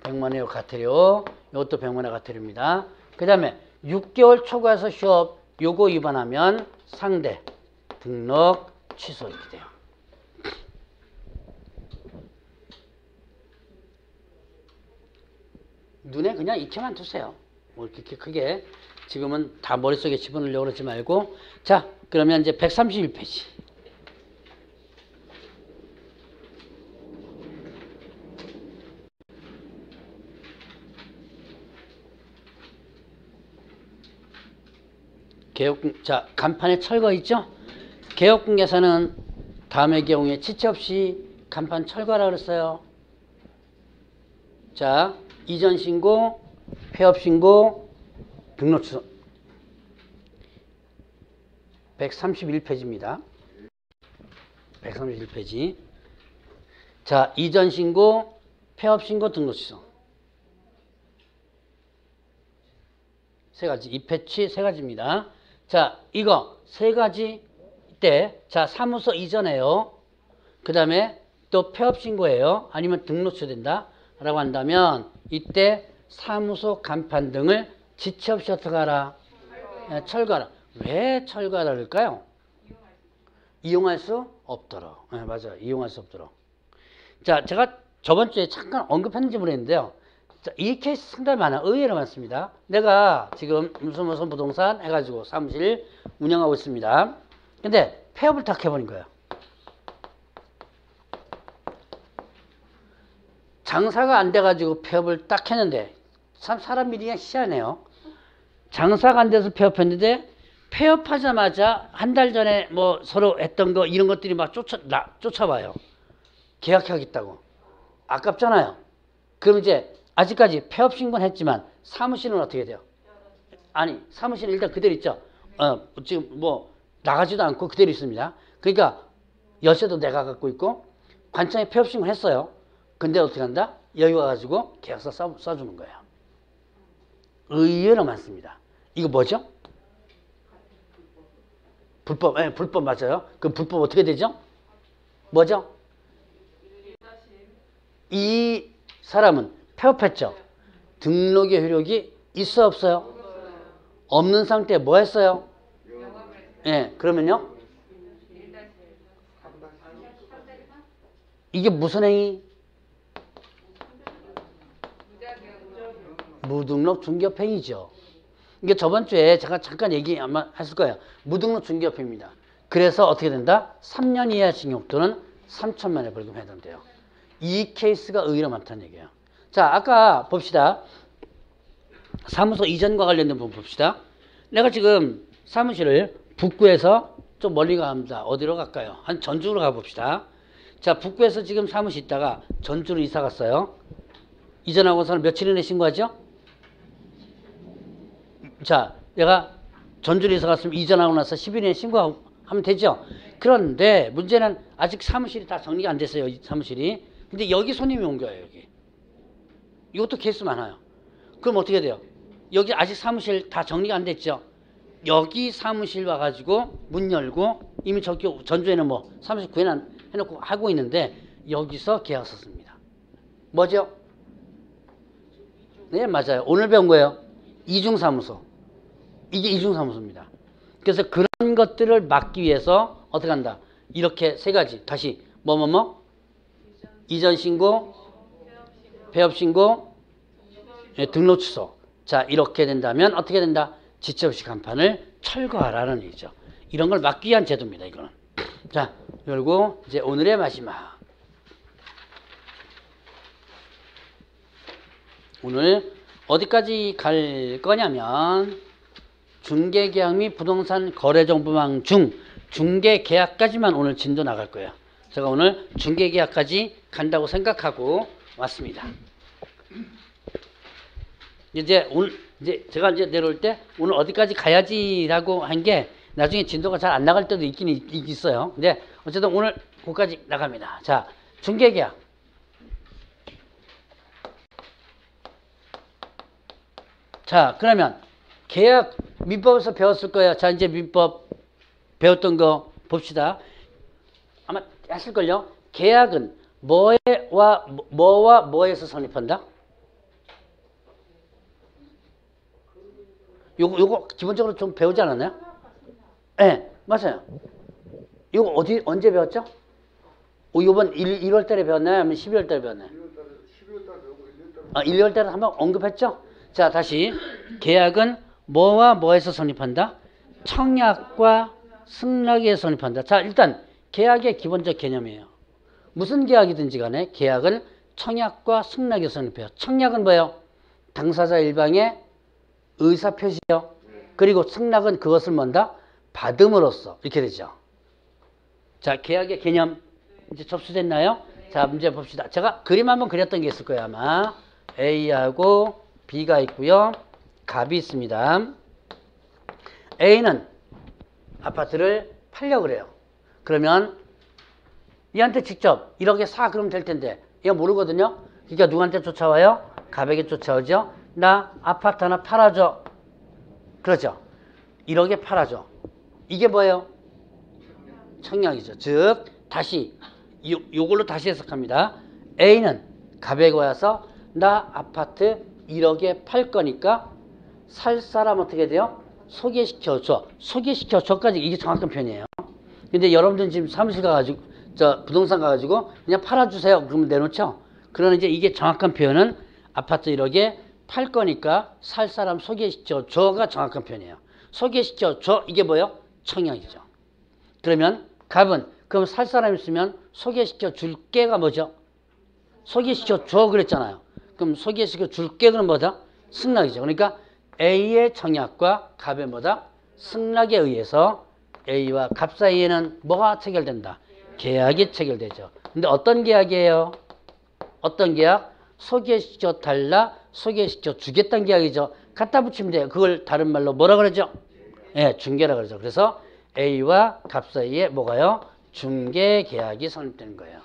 100만 원 이하 과태료, 이것도 100만 원 과태료입니다. 그 다음에 6개월 초과해서 휴업 요거 위반하면 상대 등록 취소 이렇게 돼요. 눈에 그냥 익혀만 두세요. 뭐 이렇게 크게 지금은 다 머릿속에 집어넣으려고 그러지 말고. 자, 그러면 이제 131페이지. 자, 간판에 철거 있죠? 개업공개사는 다음의 경우에 지체 없이 간판 철거하라 그랬어요. 자, 이전 신고, 폐업 신고, 등록 취소. 131페이지입니다. 131페이지. 자, 이전 신고, 폐업 신고, 등록 취소. 세 가지, 이 패치 세 가지입니다. 자, 이거 세 가지 때, 자, 사무소 이전에요. 그 다음에 또 폐업 신고예요. 아니면 등록 취소된다 라고 한다면 이때 사무소 간판 등을 지체 없이 어떻게 하라? 철거하라. 왜 철거하라 그럴까요? 이용할 수 없도록. 네, 맞아요. 이용할 수 없도록. 자, 제가 저번 주에 잠깐 언급했는지 모르겠는데요. 자, 이 케이스 상당히 많아요. 의외로 많습니다. 내가 지금 무슨 부동산 해가지고 사무실 운영하고 있습니다. 근데 폐업을 딱 해버린 거예요. 장사가 안 돼가지고 폐업을 딱 했는데, 참 사람 일이 그냥 희한해요. 장사가 안 돼서 폐업했는데, 폐업하자마자 한 달 전에 뭐 서로 했던 거 이런 것들이 막 쫓아와요. 계약하겠다고. 아깝잖아요. 그럼 이제 아직까지 폐업 신고는 했지만 사무실은 어떻게 돼요? 아니, 사무실은 일단 그대로 있죠. 지금 뭐 나가지도 않고 그대로 있습니다. 그러니까 열쇠도 내가 갖고 있고 관청에 폐업 신고를 했어요. 근데 어떻게 한다? 여기 와가지고 계약서 써주는 거예요. 의외로 많습니다. 이거 뭐죠? 불법, 불법 맞아요. 그 불법 어떻게 되죠? 뭐죠? 이 사람은 폐업했죠. 등록의 효력이 있어 없어요? 없는 상태에 뭐 했어요? 그러면요? 이게 무슨 행위? 무등록 중개업행위죠. 이게 저번 주에 제가 잠깐 얘기 아마 했을 거예요. 무등록 중개업행위입니다. 그래서 어떻게 된다? 3년 이하 징역 또는 3천만 원의 벌금 해당돼요. 이 케이스가 의외로 많다는 얘기예요. 자, 아까 봅시다. 사무소 이전과 관련된 부분 봅시다. 내가 지금 사무실을 북구에서 좀 멀리 갑니다. 어디로 갈까요? 한 전주로 가봅시다. 자, 북구에서 지금 사무실 있다가 전주로 이사 갔어요. 이전하고서는 며칠 이내에 신고하죠? 자, 내가 전주로 이사 갔으면 이전하고 나서 10일 이내에 신고하면 되죠? 그런데 문제는 아직 사무실이 다 정리가 안 됐어요. 이 사무실이. 근데 여기 손님이 온 거예요. 여기. 이것도 케이스 많아요. 그럼 어떻게 돼요? 여기 아직 사무실 다 정리가 안 됐죠? 여기 사무실 와가지고 문 열고 이미 저기 전주에는 뭐 사무실 구해놓고 하고 있는데 여기서 계약서 씁니다. 뭐죠? 네, 맞아요. 오늘 배운 거예요. 이중사무소. 이게 이중사무소입니다. 그래서 그런 것들을 막기 위해서 어떻게 한다? 이렇게 세 가지. 다시 이전 신고, 폐업 신고, 예, 등록 취소. 자, 이렇게 된다면 어떻게 된다? 지체 없이 간판을 철거하라는 얘기죠. 이런 걸 막기 위한 제도입니다. 이거는. 자, 그리고 이제 오늘의 마지막. 오늘 어디까지 갈 거냐면 중개계약 및 부동산 거래정보망 중 중개계약까지만 오늘 진도 나갈 거예요. 제가 오늘 중개계약까지 간다고 생각하고 왔습니다. 이제 제가 이제 내려올 때 오늘 어디까지 가야지라고 한 게 나중에 진도가 잘 안 나갈 때도 있긴 있어요. 근데 어쨌든 오늘 거기까지 나갑니다. 자, 중개계약. 자, 그러면 계약 민법에서 배웠을 거예요. 자, 이제 민법 배웠던 거 봅시다. 아마 하실걸요. 계약은 뭐와 뭐에서 성립한다? 요거 기본적으로 좀 배우지 않았나요? 네, 맞아요. 이거 언제 배웠죠? 요번 1월 달에 배웠나요? 아니면 12월 달에 배웠나요? 12월 달에 배우고 1월 달에. 아, 1월 달에 한번 언급했죠? 자, 다시. 계약은 뭐와 뭐에서 성립한다? 청약과 승낙에 성립한다. 자, 일단 계약의 기본적 개념이에요. 무슨 계약이든지 간에 계약은 청약과 승낙에 성립해요. 청약은 뭐예요? 당사자 일방의 의사표시요. 그리고 승낙은 그것을 뭔다? 받음으로써 이렇게 되죠. 자, 계약의 개념 이제 접수됐나요? 자, 문제 봅시다. 제가 그림 한번 그렸던 게 있을 거예요. 아마 A하고 B가 있고요. 갑이 있습니다. A는 아파트를 팔려고 그래요. 그러면 얘한테 직접 1억에 사 그러면 될 텐데 얘가 모르거든요. 그러니까 누구한테 쫓아와요? 갑에게 쫓아오죠. 나 아파트 하나 팔아줘. 그러죠. 1억에 팔아줘. 이게 뭐예요? 청약이죠. 즉 다시 요걸로 다시 해석합니다. A는 갑에게 와서 나 아파트 1억에 팔 거니까 살 사람 어떻게 돼요? 소개시켜줘. 소개시켜줘까지 이게 정확한 표현이에요. 근데 여러분들 지금 사무실 가가지고 부동산 가가지고 그냥 팔아주세요. 그러면 내놓죠. 그러나 이제 이게 정확한 표현은 아파트 1억에 팔 거니까 살 사람 소개시켜줘가 정확한 표현이에요. 소개시켜줘 이게 뭐예요? 청약이죠. 그러면 갑은 그럼 살 사람 있으면 소개시켜 줄게가 뭐죠? 소개시켜 줘 그랬잖아요. 그럼 소개시켜 줄게 그럼 뭐다? 승낙이죠. 그러니까 A의 청약과 갑의 뭐다? 승낙에 의해서 A와 갑 사이에는 뭐가 체결된다? 계약이 체결되죠. 근데 어떤 계약이에요? 어떤 계약? 소개시켜 달라, 소개시켜 주겠다는 계약이죠. 갖다 붙이면 돼요. 그걸 다른 말로 뭐라 그러죠? 예, 중개라 그러죠. 그래서 A와 갑 사이에 뭐가요? 중개 계약이 성립되는 거예요.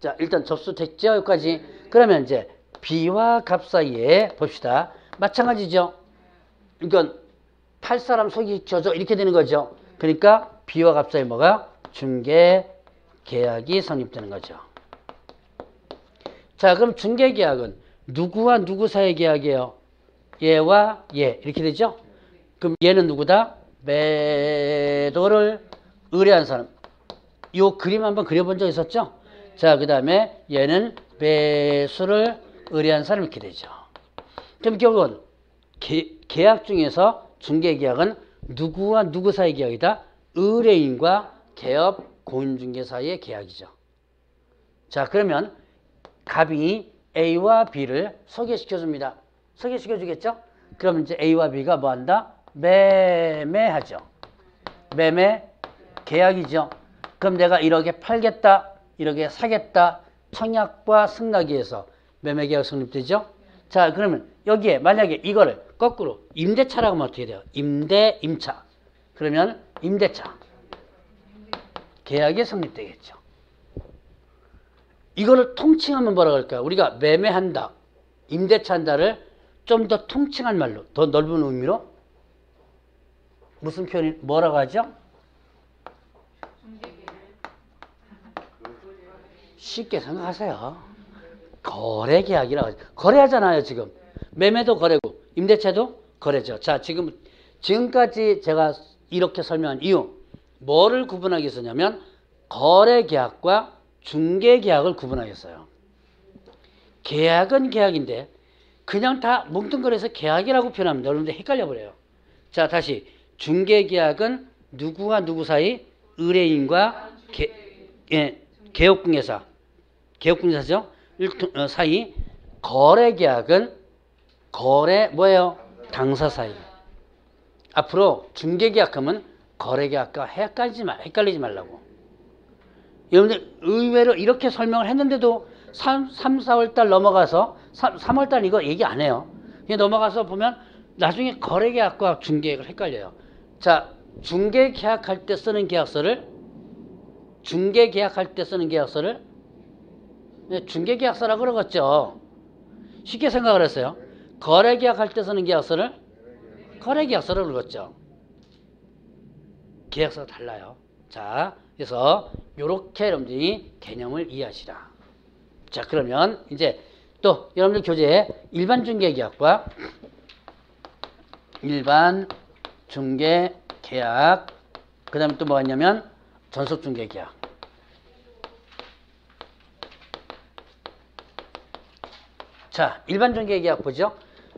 자, 일단 접수됐죠? 여기까지. 그러면 이제 B와 갑 사이에 봅시다. 마찬가지죠. 그러니까 팔 사람 소개시켜줘 이렇게 되는 거죠. 그러니까 B와 갑 사이에 뭐가? 중개 계약이 성립되는 거죠. 자, 그럼 중개 계약은 누구와 누구 사이의 계약이에요? 얘와 얘 이렇게 되죠. 그럼 얘는 누구다? 매도를 의뢰한 사람. 요 그림 한번 그려본 적 있었죠? 자, 그 다음에 얘는 매수를 의뢰한 사람 이렇게 되죠. 그럼 결국은 계약 중에서 중개계약은 누구와 누구 사이의 계약이다? 의뢰인과 개업 공인중개 사이의 계약이죠. 자, 그러면 갑이 A와 B를 소개시켜줍니다. 소개시켜주겠죠? 그럼 이제 A와 B가 뭐한다? 매매하죠. 매매 계약이죠. 그럼 내가 1억에 팔겠다, 1억에 사겠다, 청약과 승낙에 의해서 매매계약 성립되죠. 자, 그러면 여기에 만약에 이거를 거꾸로 임대차라고 하면 어떻게 돼요? 임대, 임차. 그러면 임대차 계약이 성립되겠죠. 이거를 통칭하면 뭐라고 할까요? 우리가 매매한다, 임대차 한다를 좀 더 통칭한 말로, 더 넓은 의미로 무슨 표현이 뭐라고 하죠? 쉽게 생각하세요. 거래계약이라고 하죠. 거래하잖아요, 지금. 매매도 거래고, 임대차도 거래죠. 자, 지금까지 제가 이렇게 설명한 이유, 뭐를 구분하기 위해서냐면, 거래계약과 중개계약을 구분하겠어요. 계약은 계약인데, 그냥 다 뭉뚱그려서 계약이라고 표현합니다. 여러분들 헷갈려 버려요. 자, 다시 중개계약은 누구와 누구 사이? 의뢰인과 개업공개사, 개업공개사죠. 사이. 거래계약은 거래 뭐예요? 당사 사이. 앞으로 중개계약하면 거래계약과 헷갈리지 말라고. 여러분들 의외로 이렇게 설명을 했는데도 3, 4월 달 넘어가서 3월 달 이거 얘기 안 해요. 그냥 넘어가서 보면 나중에 거래계약과 중개계약을 헷갈려요. 자, 중개계약할 때 쓰는 계약서를 중개계약서라고 그러겠죠. 쉽게 생각을 했어요. 거래계약할 때 쓰는 계약서를 거래계약서라고 그러겠죠. 계약서가 달라요. 자, 그래서 이렇게 여러분들이 개념을 이해하시라. 자, 그러면 이제 또 여러분들 교재에 일반 중개계약과 일반 중개계약, 그 다음에 또 뭐가 있냐면 전속중개계약. 자, 일반 중개계약 보죠.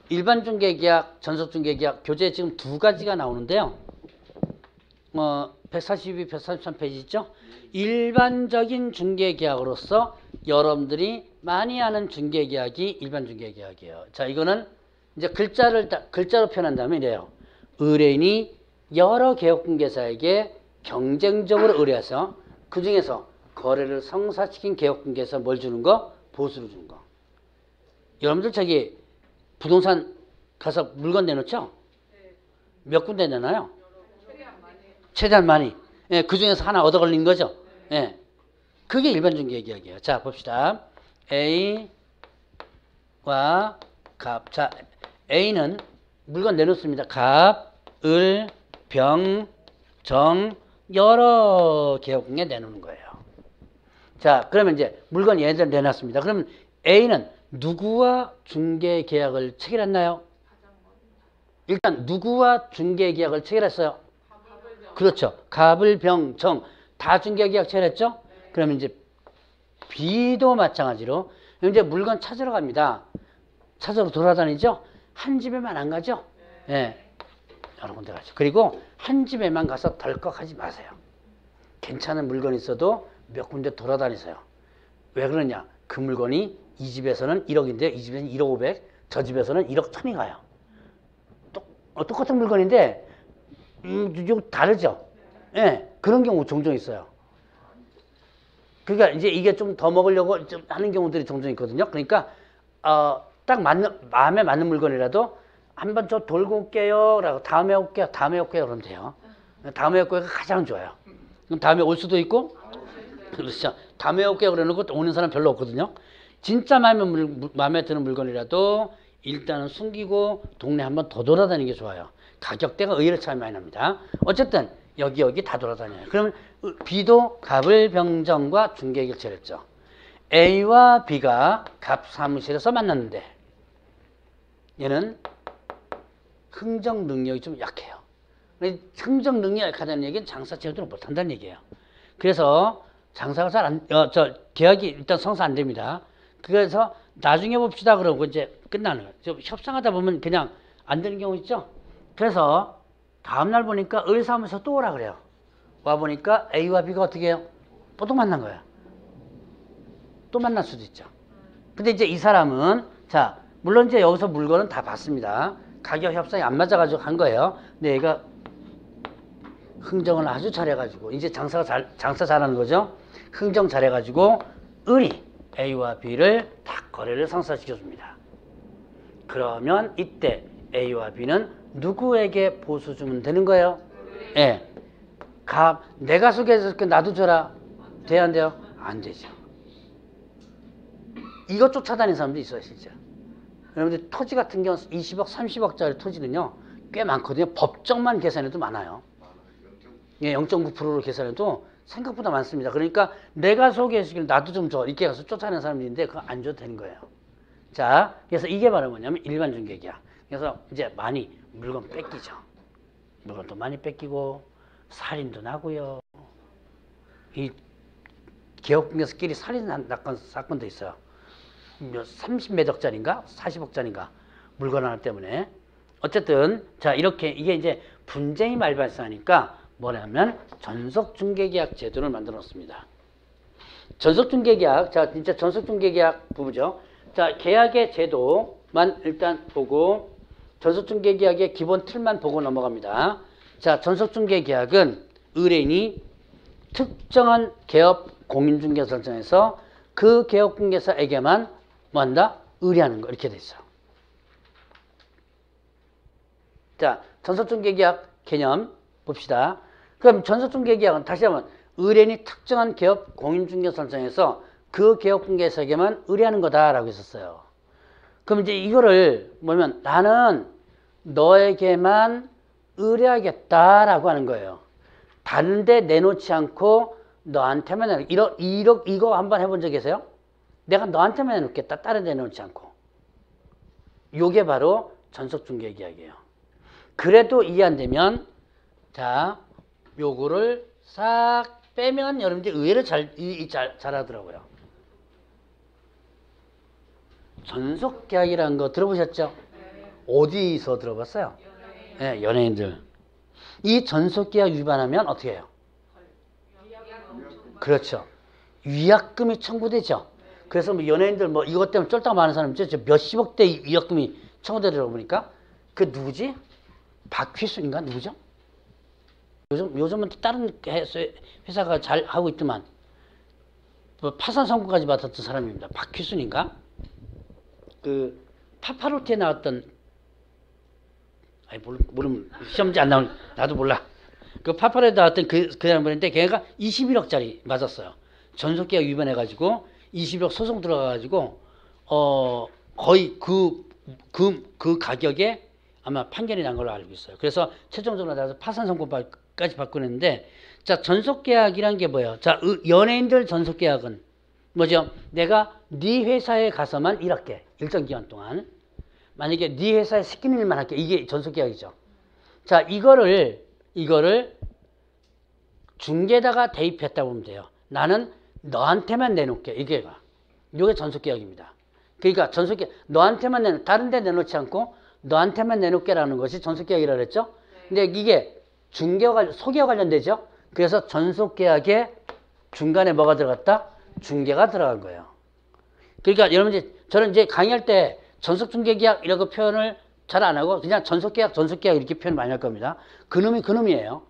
일반 중개계약, 전속중개계약 교재에 지금 두 가지가 나오는데요. 142, 143페이지 있죠? 일반적인 중개계약으로서 여러분들이 많이 아는 중개계약이 일반 중개계약이에요. 자, 이거는 이제 글자로 표현한다면 이래요. 의뢰인이 여러 개업공개사에게 경쟁적으로 의뢰해서 그 중에서 거래를 성사시킨 개업공개사 뭘 주는 거? 보수를 주는 거. 여러분들 저기 부동산 가서 물건 내놓죠? 몇 군데 내놔요? 최대한 많이. 예, 그 중에서 하나 얻어 걸린 거죠? 예. 그게 일반 중개계약이에요. 자, 봅시다. A와 갑. 자, A는 물건 내놓습니다. 갑, 을, 병, 정, 여러 개업공개 내놓는 거예요. 자, 그러면 이제 물건 얘들 내놨습니다. 그러면 A는 누구와 중개계약을 체결했나요? 일단 누구와 중개계약을 체결했어요? 그렇죠. 갑을, 병, 정 다 중개계약 체결했죠? 그러면 이제 B도 마찬가지로 이제 물건 찾으러 갑니다. 찾으러 돌아다니죠? 한 집에만 안 가죠? 예. 여러 군데 가죠. 그리고 한 집에만 가서 덜컥하지 마세요. 괜찮은 물건이 있어도 몇 군데 돌아다니세요. 왜 그러냐? 그 물건이 이 집에서는 1억인데 이 집에서는 1억 500, 저 집에서는 1억 1000이 가요. 똑같은 물건인데 이거 다르죠? 예, 그런 경우 종종 있어요. 그러니까 이제 이게 좀 더 먹으려고 좀 하는 경우들이 종종 있거든요. 그러니까 딱 마음에 맞는 물건이라도 한번 저 돌고 올게요 라고 다음에 올게요 그러면 돼요. 다음에 올게요 가장 좋아요. 그럼 다음에 올 수도 있고 그렇죠. 다음에 올게요 그러는 것도 오는 사람 별로 없거든요. 진짜 마음에 드는 물건이라도 일단은 숨기고 동네 한번 더 돌아다니는 게 좋아요. 가격대가 의외로 차이 많이 납니다. 어쨌든 여기 다 돌아다녀요. 그러면 B도 갑을, 병정과 중개계약을 체결했죠. A와 B가 갑 사무실에서 만났는데 얘는 흥정 능력이 좀 약해요. 흥정 능력이 약하다는 얘기는 장사 제대로 못한다는 얘기예요. 그래서 장사가 계약이 일단 성사 안 됩니다. 그래서 나중에 봅시다 그러고 이제 끝나는 거예요. 좀 협상하다 보면 그냥 안 되는 경우 있죠. 그래서 다음날 보니까 의사무소 또 오라 그래요. 와 보니까 A와 B가 어떻게 해요? 또 만난 거예요. 또 만날 수도 있죠. 근데 이제 이 사람은 자 물론 이제 여기서 물건은 다 봤습니다. 가격 협상이 안 맞아가지고 한 거예요. 근데 얘가 흥정을 아주 잘해가지고 이제 장사 잘하는 거죠. 흥정 잘해가지고 을이 A와 B를 딱 거래를 성사시켜줍니다. 그러면 이때 A와 B는 누구에게 보수 주면 되는 거예요? 예. 내가 소개해줄게 나도 줘라. 돼야 안 돼요? 안 되죠. 이것 쫓아다니는 사람도 있어요, 진짜. 여러분들 토지 같은 경우 20억, 30억짜리 토지는요, 꽤 많거든요. 법정만 계산해도 많아요. 예, 0.9%로 계산해도 생각보다 많습니다. 그러니까 내가 소개해주길 나도 좀 줘. 이렇게 가서 쫓아내는 사람들인데 그거 안 줘도 되는 거예요. 자, 그래서 이게 바로 뭐냐면 일반 중개계약. 그래서 이제 많이 물건 뺏기죠. 물건도 많이 뺏기고 살인도 나고요. 이 개업공개사끼리 살인 사건도 있어요. 30몇 억짜리인가 40억짜리인가 물건 하나 때문에 어쨌든 자 이렇게 이게 이제 분쟁이 많이 발생하니까 뭐냐면 전속중개계약 제도를 만들어 놓습니다. 전속중개계약 자 진짜 전속중개계약 부분이죠. 자 계약의 제도만 일단 보고 전속중개계약의 기본 틀만 보고 넘어갑니다. 자 전속중개계약은 의뢰인이 특정한 개업 공인중개사 설정해서 그 개업공개사에게만 뭐한다? 의뢰하는 거 이렇게 돼 있어. 자, 전속중개계약 개념 봅시다. 그럼 전속중개계약은 다시 한번 의뢰인이 특정한 개업 공인중개사 설정해서 그 개업공개사에게만 의뢰하는 거다라고 했었어요. 그럼 이제 이거를 뭐냐면 나는 너에게만 의뢰하겠다라고 하는 거예요. 다른 데 내놓지 않고 너한테만 내놓 이거 한번 해본 적 계세요? 내가 너한테만 내놓겠다. 다른 데 내놓지 않고. 요게 바로 전속중개계약이에요. 그래도 이해 안 되면 자 요거를 싹 빼면 여러분들이 의외로 잘하더라고요. 전속계약이라는 거 들어보셨죠? 어디서 들어봤어요? 네, 연예인들. 이 전속계약 위반하면 어떻게 해요? 그렇죠. 위약금이 청구되죠. 그래서 뭐 연예인들 뭐 이것 때문에 쫄딱 많은 사람 있죠. 몇십억 대 위약금이 청구되더라고 보니까 그 누구지? 박휘순인가 누구죠? 요즘은 다른 회사가 잘 하고 있더만 뭐 파산 선고까지 받았던 사람입니다. 박휘순인가? 그 파파로티에 나왔던 아니 모르면 시험지 안 나온 나도 몰라. 그 파파로티에 나왔던 그 사람인데 걔가 21억짜리 맞았어요. 전속계약 위반해가지고 21억 소송 들어가가지고 거의 그 가격에 아마 판결이 난 걸로 알고 있어요. 그래서 최종적으로 나서 파산 선고까지 받고 있는데 자 전속계약이란 게 뭐예요? 자 연예인들 전속계약은 뭐죠? 내가 네 회사에 가서만 일할게. 일정 기간 동안. 만약에 네 회사에 시키는 일만 할게. 이게 전속계약이죠. 자 이거를 중개다가 대입했다고 보면 돼요. 나는 너한테만 내놓게. 이게 전속계약입니다. 그러니까 전속계약 너한테만 다른 데 내놓지 않고 너한테만 내놓게라는 것이 전속계약이라고 했죠. 근데 이게 소개와 관련되죠. 그래서 전속계약에 중간에 뭐가 들어갔다? 중개가 들어간 거예요. 그러니까 여러분 저는 이제 강의할 때 전속중개계약 이라고 표현을 잘 안 하고 그냥 전속계약 이렇게 표현 많이 할 겁니다. 그놈이 그놈이에요.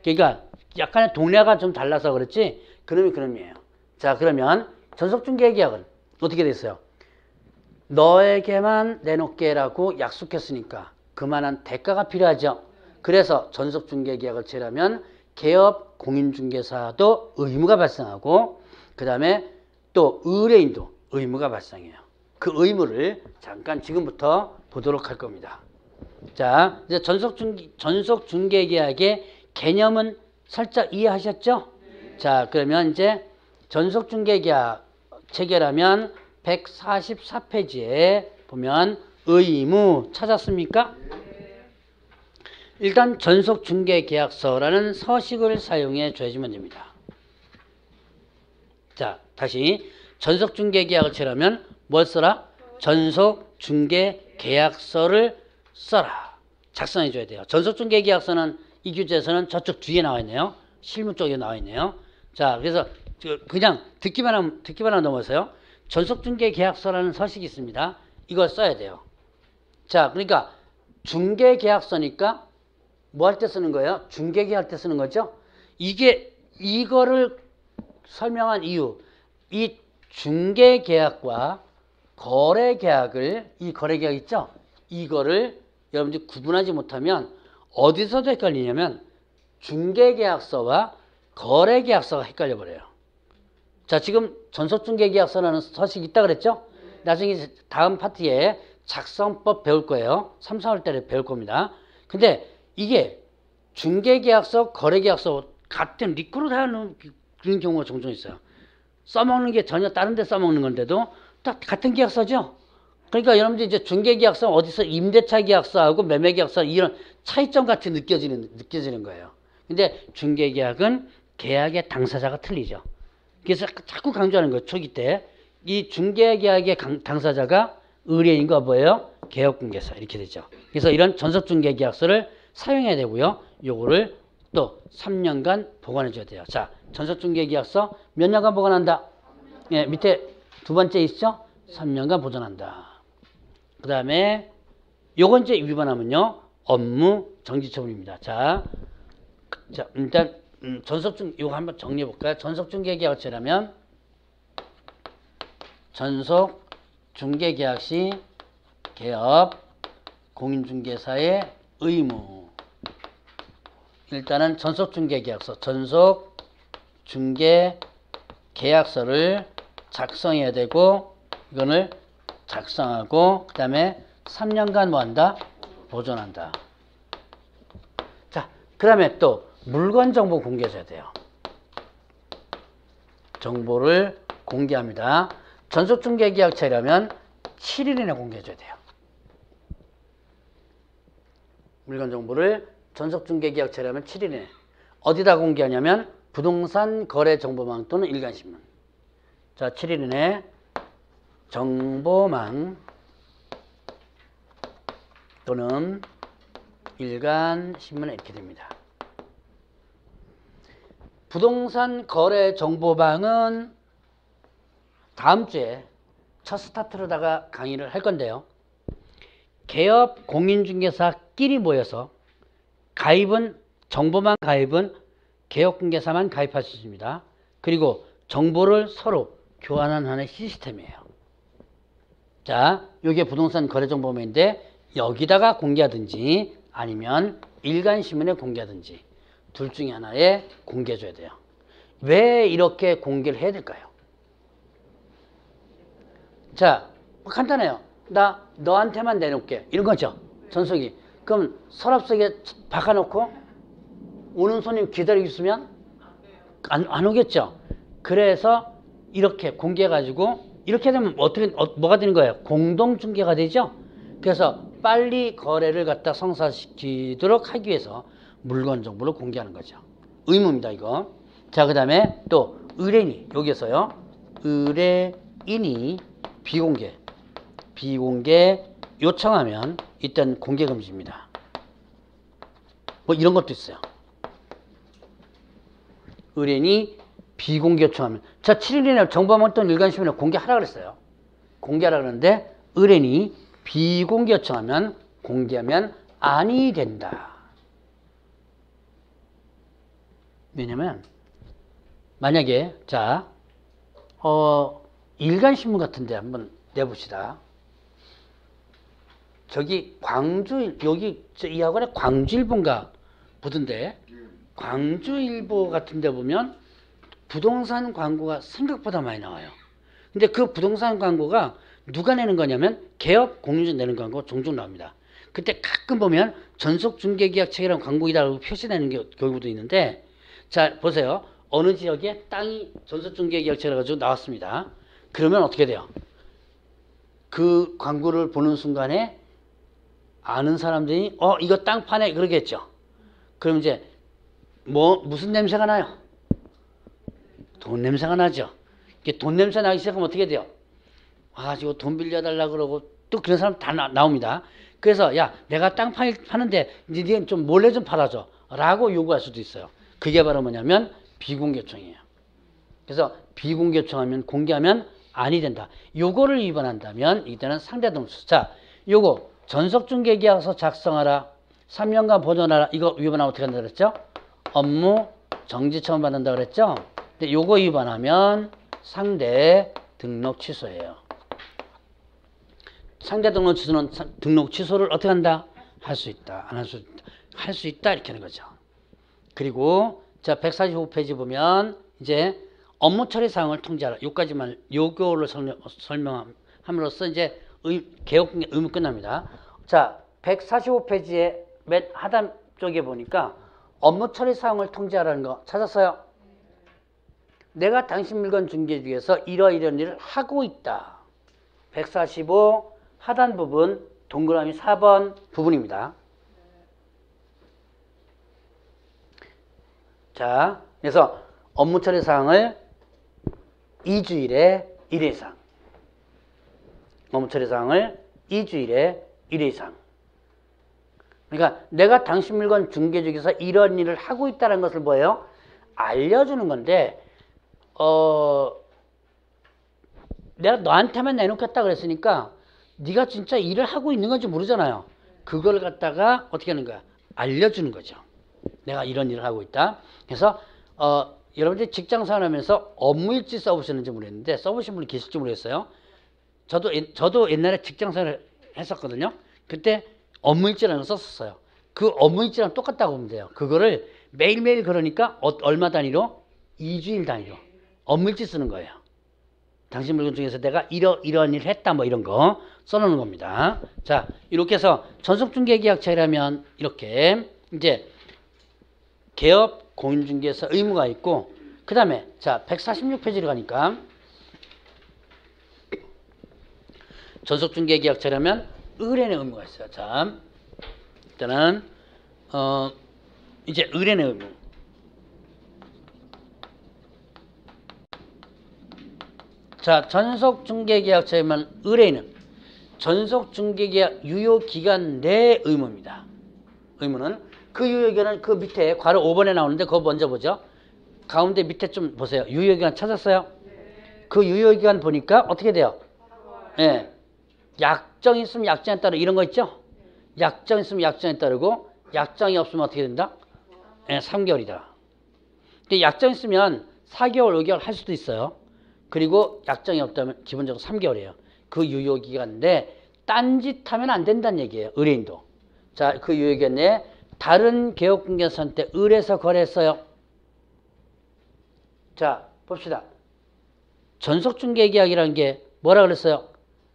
그러니까 약간의 동네가 좀 달라서 그렇지 그놈이 그놈이에요. 자 그러면 전속중개계약은 어떻게 됐어요? 너에게만 내놓게라고 약속했으니까 그만한 대가가 필요하죠. 그래서 전속중개계약을 체결하면 개업 공인중개사도 의무가 발생하고 그 다음에 또 의뢰인도 의무가 발생해요. 그 의무를 잠깐 지금부터 보도록 할 겁니다. 자, 이제 전속중개계약의 개념은 살짝 이해하셨죠? 자, 그러면 이제 전속중개계약 체결하면 144페이지에 보면 의무 찾았습니까? 일단 전속중개계약서라는 서식을 사용해 줘야지만 됩니다. 자, 다시 전속중개계약을 체결하면 뭘 써라? 전속중개계약서를 써라. 작성해 줘야 돼요. 전속중개계약서는 이 교재에서는 저쪽 뒤에 나와 있네요. 실무 쪽에 나와 있네요. 자, 그래서 그냥 듣기만 하면 넘어서요. 전속중개계약서라는 서식이 있습니다. 이걸 써야 돼요. 자, 그러니까 중개계약서니까 뭐 할 때 쓰는 거예요? 중개계약할 때 쓰는 거죠? 이거를 설명한 이유, 이 중개계약과 거래계약을, 이 거래계약 있죠? 이거를 여러분들이 구분하지 못하면 어디서도 헷갈리냐면 중개계약서와 거래계약서가 헷갈려 버려요. 자, 지금 전속중개계약서라는 서식이 있다 그랬죠? 나중에 다음 파트에 작성법 배울 거예요. 3, 4월 달에 배울 겁니다. 근데 이게 중개계약서, 거래계약서 같은 리크로 하는 그런 경우가 종종 있어요. 써먹는 게 전혀 다른 데 써먹는 건데도 딱 같은 계약서죠? 그러니까 여러분들 이제 중개계약서 어디서 임대차 계약서하고 매매계약서 이런 차이점 같이 느껴지는 거예요. 근데 중개계약은 계약의 당사자가 틀리죠. 그래서 자꾸 강조하는 거예요. 초기 때 이 중개계약의 당사자가 의뢰인과 뭐예요? 개업공개사 이렇게 되죠. 그래서 이런 전속중개계약서를 사용해야 되고요. 요거를 또 3년간 보관해 줘야 돼요. 자, 전속중개계약서 몇 년간 보관한다? 예, 밑에 두 번째 있죠? 3년간 보존한다. 그 다음에 요건 이제 위반하면요. 업무 정지처분입니다. 자, 일단 요거 한번 정리해 볼까요? 전속중개계약서라면 전속중개계약 시 개업 공인중개사의 의무. 일단은 전속중개계약서, 전속중개계약서를 작성해야 되고 이거를 작성하고 그 다음에 3년간 뭐한다? 보존한다. 자, 그 다음에 또 물건 정보 공개해줘야 돼요. 정보를 공개합니다. 전속중개계약처라면 7일 이내 공개해줘야 돼요. 물건 정보를 전속중개계약처라면 7일 이내. 어디다 공개하냐면 부동산 거래정보망 또는 일간신문. 자, 7일 이내 정보망 또는 일간신문에 이렇게 됩니다. 부동산 거래정보망은 다음 주에 첫 스타트로다가 강의를 할 건데요. 개업 공인중개사끼리 모여서 가입은 정보망 가입은 개업공개사만 가입할 수 있습니다. 그리고 정보를 서로 교환하는 하나의 시스템이에요. 자, 이게 부동산 거래정보망인데 여기다가 공개하든지 아니면 일간신문에 공개하든지 둘 중에 하나에 공개해줘야 돼요. 왜 이렇게 공개를 해야 될까요? 자, 간단해요. 나 너한테만 내놓을게. 이런 거죠. 전속이. 그럼 서랍속에 박아놓고 오는 손님 기다리고 있으면 안 오겠죠. 그래서 이렇게 공개해가지고 이렇게 되면 뭐가 되는 거예요? 공동중개가 되죠. 그래서 빨리 거래를 갖다 성사시키도록 하기 위해서 물건 정보를 공개하는 거죠. 의무입니다, 이거. 자, 그 다음에 또 의뢰인이 여기에서요. 의뢰인이 비공개 요청하면 이때는 공개 금지입니다. 뭐 이런 것도 있어요. 의뢰인이 비공개 요청하면 자, 7일 이내 정보망 또는 일간신문에 공개하라 그랬어요. 공개하라 그러는데 의뢰인이 비공개 요청하면 공개하면 아니 된다. 왜냐면 만약에 자 일간신문 같은데 한번 내봅시다. 저기 광주 여기 이 학원에 광주일보인가 보던데 광주일보 같은데 보면 부동산 광고가 생각보다 많이 나와요. 근데 그 부동산 광고가 누가 내는 거냐면 개업 공인중개사 내는 광고 종종 나옵니다. 그때 가끔 보면 전속중개계약책이라는 광고이다라고 표시되는 경우도 있는데 자 보세요. 어느 지역에 땅이 전속중개계약책이라 가지고 나왔습니다. 그러면 어떻게 돼요? 그 광고를 보는 순간에 아는 사람들이 이거 땅 파네 그러겠죠. 그럼 이제 무슨 냄새가 나요? 돈 냄새가 나죠. 돈 냄새 나기 시작하면 어떻게 돼요? 이거 돈 빌려달라고 그러고 또 그런 사람 다 나옵니다. 그래서 야 내가 땅 파는데 이제 니는 좀 몰래 좀 팔아줘 라고 요구할 수도 있어요. 그게 바로 뭐냐면 비공개 요청이에요. 그래서 비공개 요청하면 공개하면 아니 된다. 요거를 위반한다면 이때는 상대동수. 자, 요거 전속중개계약서 작성하라. 3년간 보존하라. 이거 위반하면 어떻게 한다 그랬죠? 업무 정지처분 받는다 그랬죠? 근데 요거 위반하면 상대 등록 취소예요. 상대 등록 취소는 등록 취소를 어떻게 한다? 할 수 있다. 안 할 수 있다. 할 수 있다. 이렇게 하는 거죠. 그리고 자 145페이지 보면 이제 업무 처리 사항을 통지하라. 요까지만 요거를 설명함으로써 이제 개업 의무 끝납니다. 자 145페이지의 맨 하단 쪽에 보니까 업무 처리 사항을 통지하라는 거 찾았어요? 내가 당신 물건 중개 중에서 이러이런 일을 하고 있다. 145 하단 부분 동그라미 4번 부분입니다. 자, 그래서 업무 처리 사항을 2주일에 1회 이상 업무 처리 사항을 2주일에 1회 이상. 그러니까 내가 당신 물건 중개직에서 이런 일을 하고 있다는 것을 뭐예요? 알려주는 건데 내가 너한테만 내놓겠다 그랬으니까 네가 진짜 일을 하고 있는 건지 모르잖아요. 그걸 갖다가 어떻게 하는 거야? 알려주는 거죠. 내가 이런 일을 하고 있다. 그래서 여러분들이 직장생활 하면서 업무일지 써보셨는지 모르겠는데 써보신 분이 계실지 모르겠어요. 저도 옛날에 직장생활을 했었거든요. 그때 업무일지라는 걸 썼었어요. 그 업무일지랑 똑같다고 보면 돼요. 그거를 매일매일 그러니까 얼마 단위로? 2주일 단위로 업무일지 쓰는 거예요. 당신 물건 중에서 내가 이런 일을 했다 뭐 이런 거 써놓는 겁니다. 자, 이렇게 해서 전속중개계약처라면 이렇게 이제 개업 공인중개사 의무가 있고 그 다음에 자 146페이지로 가니까 전속중개계약처라면 의뢰인의 의무가 있어요. 자, 일단은 이제 의뢰인의 의무. 자, 전속중개계약처라면 의뢰인은 전속중개계약 유효기간 내 의무입니다. 의무는 그 유효기간은 그 밑에 괄호 5번에 나오는데 그거 먼저 보죠. 가운데 밑에 좀 보세요. 유효기간 찾았어요? 네. 그 유효기간 보니까 어떻게 돼요? 예. 약정 있으면 약정에 따르고 이런 거 있죠? 약정 있으면 약정에 따르고 약정이 없으면 어떻게 된다? 예, 3개월이다. 근데 약정 있으면 4개월, 5개월 할 수도 있어요. 그리고 약정이 없다면 기본적으로 3개월이에요. 그 유효기간 내에 딴짓하면 안 된다는 얘기예요. 의뢰인도. 자, 그 유효기간 내에 다른 개업공개사한테 의뢰해서 거래했어요. 자, 봅시다. 전속중개계약이라는 게 뭐라 그랬어요?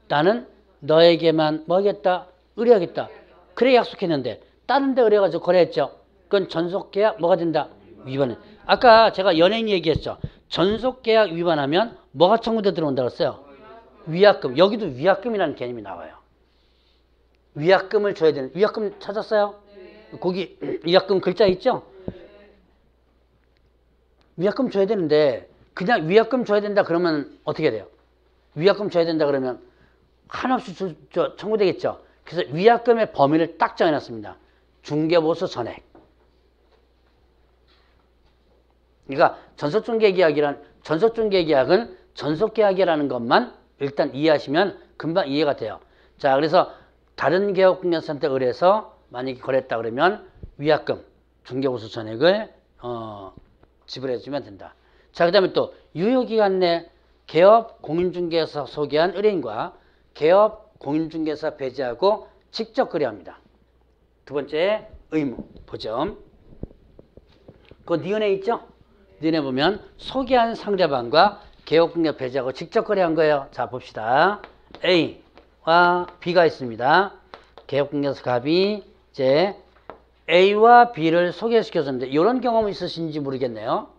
나는 너에게만 뭐 하겠다? 의뢰하겠다. 그래 약속했는데 다른 데 의뢰해가지고 거래했죠. 그건 전속계약 뭐가 된다? 위반해. 아까 제가 연예인 얘기했죠. 전속계약 위반하면 뭐가 청구돼 들어온다고 했어요? 위약금. 여기도 위약금이라는 개념이 나와요. 위약금을 줘야 되는. 위약금 찾았어요? 네. 거기 위약금 글자 있죠? 네. 위약금 줘야 되는데 그냥 위약금 줘야 된다 그러면 어떻게 돼요? 위약금 줘야 된다 그러면 한없이 청구되겠죠. 그래서 위약금의 범위를 딱 정해놨습니다. 중개보수 전액. 그러니까 전속중개계약은 전속계약이라는 것만 일단 이해하시면 금방 이해가 돼요. 자, 그래서 다른 개업공개사한테 의뢰해서 만약에 거래했다 그러면 위약금, 중개보수 전액을 지불해 주면 된다. 자, 그 다음에 또 유효기간 내 개업 공인중개사 소개한 의뢰인과 개업 공인중개사 배제하고 직접 거래합니다. 두 번째 의무 보죠. 그 니은에 있죠? 니은에 보면 소개한 상대방과 개업공개 배제하고 직접 거래한 거예요. 자, 봅시다. A와 B가 있습니다. 개업공개사 갑이 이제 A와 B를 소개시켜줬는데 이런 경험 있으신지 모르겠네요.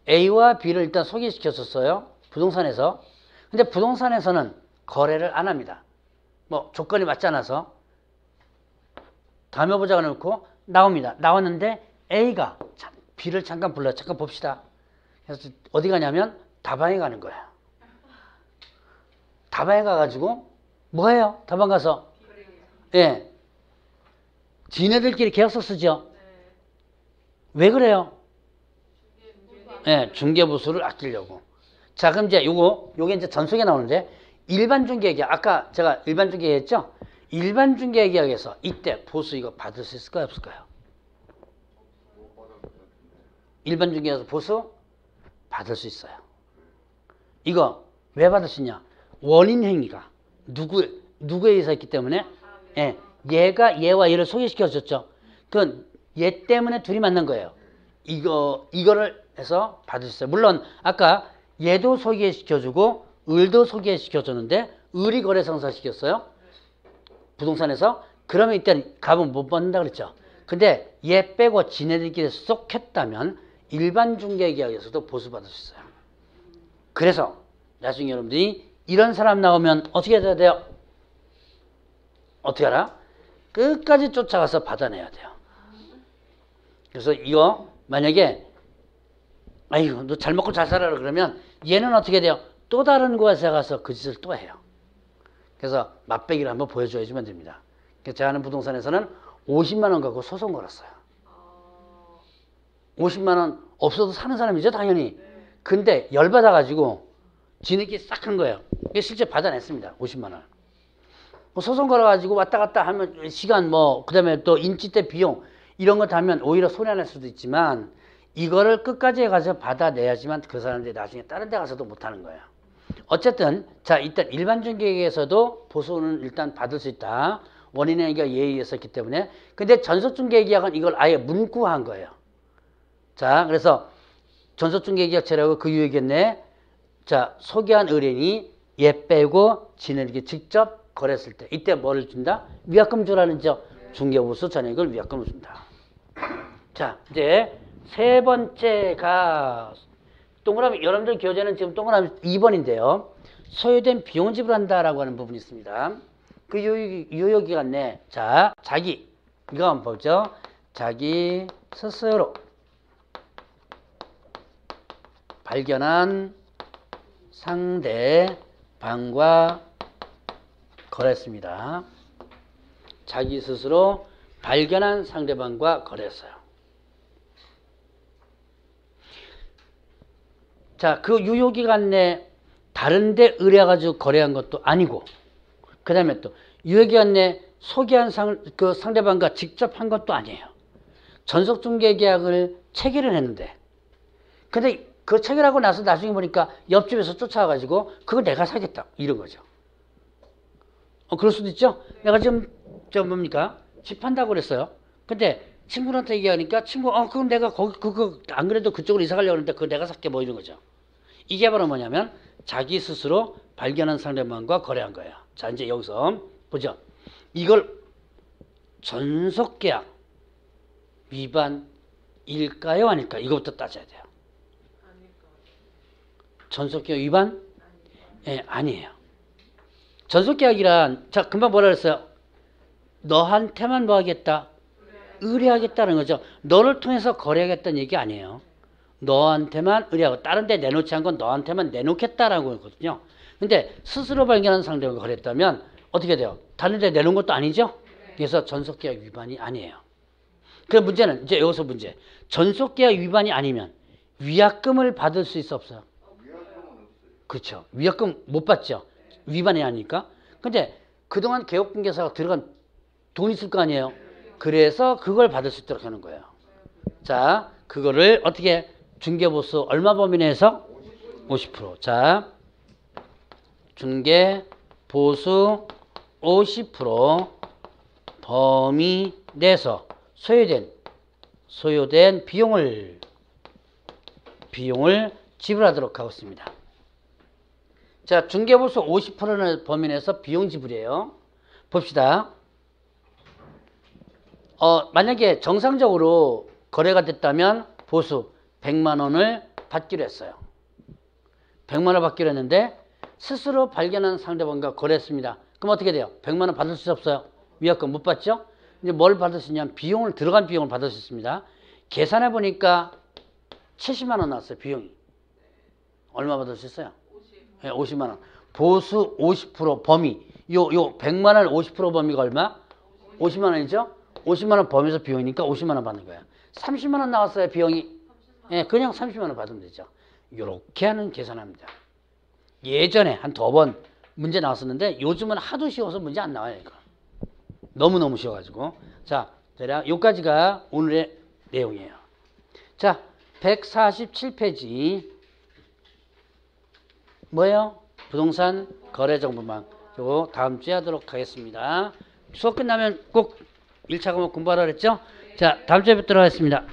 A와 B를 일단 소개시켰었어요. 부동산에서. 근데 부동산에서는 거래를 안 합니다. 뭐 조건이 맞지 않아서 다음에 보자고 해놓고 나옵니다. 나왔는데 A가 B를 잠깐 불러. 잠깐 봅시다. 그래서 어디 가냐면 다방에 가는 거야. 다방에 가가지고 뭐 해요? 다방 가서 예, 지네들끼리 계약서 쓰죠. 왜 그래요? 예, 중개보수를 아끼려고. 자, 그럼 이제 요게 이제 전속에 나오는데 일반 중개계약, 아까 제가 일반 중개계약했죠? 일반 중개계약에서 이때 보수 이거 받을 수 있을까요? 없을까요? 일반 중개에서 보수 받을 수 있어요. 이거 왜 받을 수 있냐? 원인 행위가 누구에 의해서 있기 때문에 예, 얘와 얘를 소개시켜줬죠. 그건 얘 때문에 둘이 만난 거예요. 이거를 해서 받을 수 있어요. 물론 아까 얘도 소개시켜주고 을도 소개시켜줬는데 을이 거래 성사시켰어요. 부동산에서. 그러면 이때는 값은 못 받는다 그랬죠. 근데 얘 빼고 지네들끼리 쏙 했다면 일반 중개계약에서도 보수받을 수 있어요. 그래서 나중에 여러분들이 이런 사람 나오면 어떻게 해야 돼요? 어떻게 알아? 끝까지 쫓아가서 받아내야 돼요. 그래서 이거 만약에 아이고 너 잘 먹고 잘 살아라 그러면 얘는 어떻게 돼요? 또 다른 곳에 가서 그 짓을 또 해요. 그래서 맛배기를 한번 보여줘야지만 됩니다. 그래서 제가 아는 부동산에서는 50만 원 갖고 소송 걸었어요. 50만 원 없어도 사는 사람이죠, 당연히. 근데 열받아가지고 지네끼리 싹 한 거예요. 실제 받아냈습니다. 50만 원. 뭐 소송 걸어가지고 왔다 갔다 하면 시간 그 다음에 또 인지대 비용 이런 거 다 하면 오히려 손해날 수도 있지만 이거를 끝까지 가서 받아내야지만 그 사람들이 나중에 다른 데 가서도 못하는 거예요. 어쨌든 자 일단 일반 중개계약에서도 보수는 일단 받을 수 있다. 원인의 행위가 예의에 있었기 때문에. 근데 전속중개계약은 이걸 아예 문구화한 거예요. 자 그래서 전속중개계약처라고 그 유예겠네. 자 소개한 의뢰인이 얘 빼고 지네에게 직접 거래했을 때 이때 뭐를 준다? 위약금 주라는 죠. 중개보수 전액을 위약금을 준다. 자 이제 세 번째가 동그라미 여러분들 교재는 지금 동그라미 2번인데요. 소요된 비용 지불한다라고 하는 부분이 있습니다. 그 유효기간 내 자 자기 이거 한번 보죠. 자기 스스로 발견한 상대방과 거래했습니다. 자기 스스로 발견한 상대방과 거래했어요. 자, 그 유효기간 내 다른 데 의뢰해가지고 거래한 것도 아니고, 그 다음에 또 유효기간 내 소개한 그 상대방과 직접 한 것도 아니에요. 전속중개계약을 체결을 했는데, 근데 그 체결하고 나서 나중에 보니까 옆집에서 쫓아와가지고 그거 내가 사겠다 이런 거죠. 그럴 수도 있죠. 내가 지금 뭡니까 집 판다고 그랬어요. 근데 친구한테 얘기하니까 친구 그럼 내가 그거 안 그래도 그쪽으로 이사 가려고 하는데 그거 내가 살게 뭐 이런 거죠. 이게 바로 뭐냐면 자기 스스로 발견한 상대방과 거래한 거예요. 자 이제 여기서 보죠. 이걸 전속계약 위반일까요 아닐까 이거부터 따져야 돼요. 전속계약 위반? 예, 아니에요. 전속계약이란 자 금방 뭐라 그랬어요? 너한테만 뭐 하겠다? 의뢰하겠다는 거죠. 너를 통해서 거래하겠다는 얘기 아니에요. 너한테만 의뢰하고 다른 데 내놓지 않고 너한테만 내놓겠다라고 했거든요. 근데 스스로 발견한 상대방과 거래했다면 어떻게 돼요? 다른 데 내놓은 것도 아니죠? 그래서 전속계약 위반이 아니에요. 그 문제는 이제 여기서 문제. 전속계약 위반이 아니면 위약금을 받을 수 있어 없어요? 그렇죠. 위약금 못 받죠. 위반이 아니니까. 근데 그동안 개업공개사가 들어간 돈 있을 거 아니에요. 그래서 그걸 받을 수 있도록 하는 거예요. 자, 그거를 어떻게 중개보수 얼마 범위 내에서? 50%. 자, 중개보수 50% 범위 내에서 소요된 비용을 지불하도록 하고 있습니다. 자, 중개보수 50%는 범위 내에서 비용 지불이에요. 봅시다. 만약에 정상적으로 거래가 됐다면 보수 100만 원을 받기로 했어요. 100만 원 받기로 했는데 스스로 발견한 상대방과 거래했습니다. 그럼 어떻게 돼요? 100만 원 받을 수 없어요. 위약금 못 받죠? 이제 뭘 받을 수 있냐면 들어간 비용을 받을 수 있습니다. 계산해 보니까 70만 원 나왔어요. 비용이. 얼마 받을 수 있어요? 50. 네, 50만 원. 보수 50% 범위. 요 100만 원 50% 범위가 얼마? 50만 원이죠? 50만 원 범위에서 비용이니까 50만 원 받는 거야. 30만 원 나왔어요, 비용이. 예, 그냥 30만 원 받으면 되죠. 이렇게 하는 계산합니다. 예전에 한 두 번 문제 나왔었는데 요즘은 하도 쉬워서 문제 안 나와요, 이거. 너무너무 쉬워가지고. 자, 대략 여기까지가 오늘의 내용이에요. 자, 147페이지. 뭐예요? 부동산 거래정보망. 요거 다음 주에 하도록 하겠습니다. 수업 끝나면 꼭 1차 과목 공부하라 그랬죠? 자, 다음 주에 뵙도록 하겠습니다.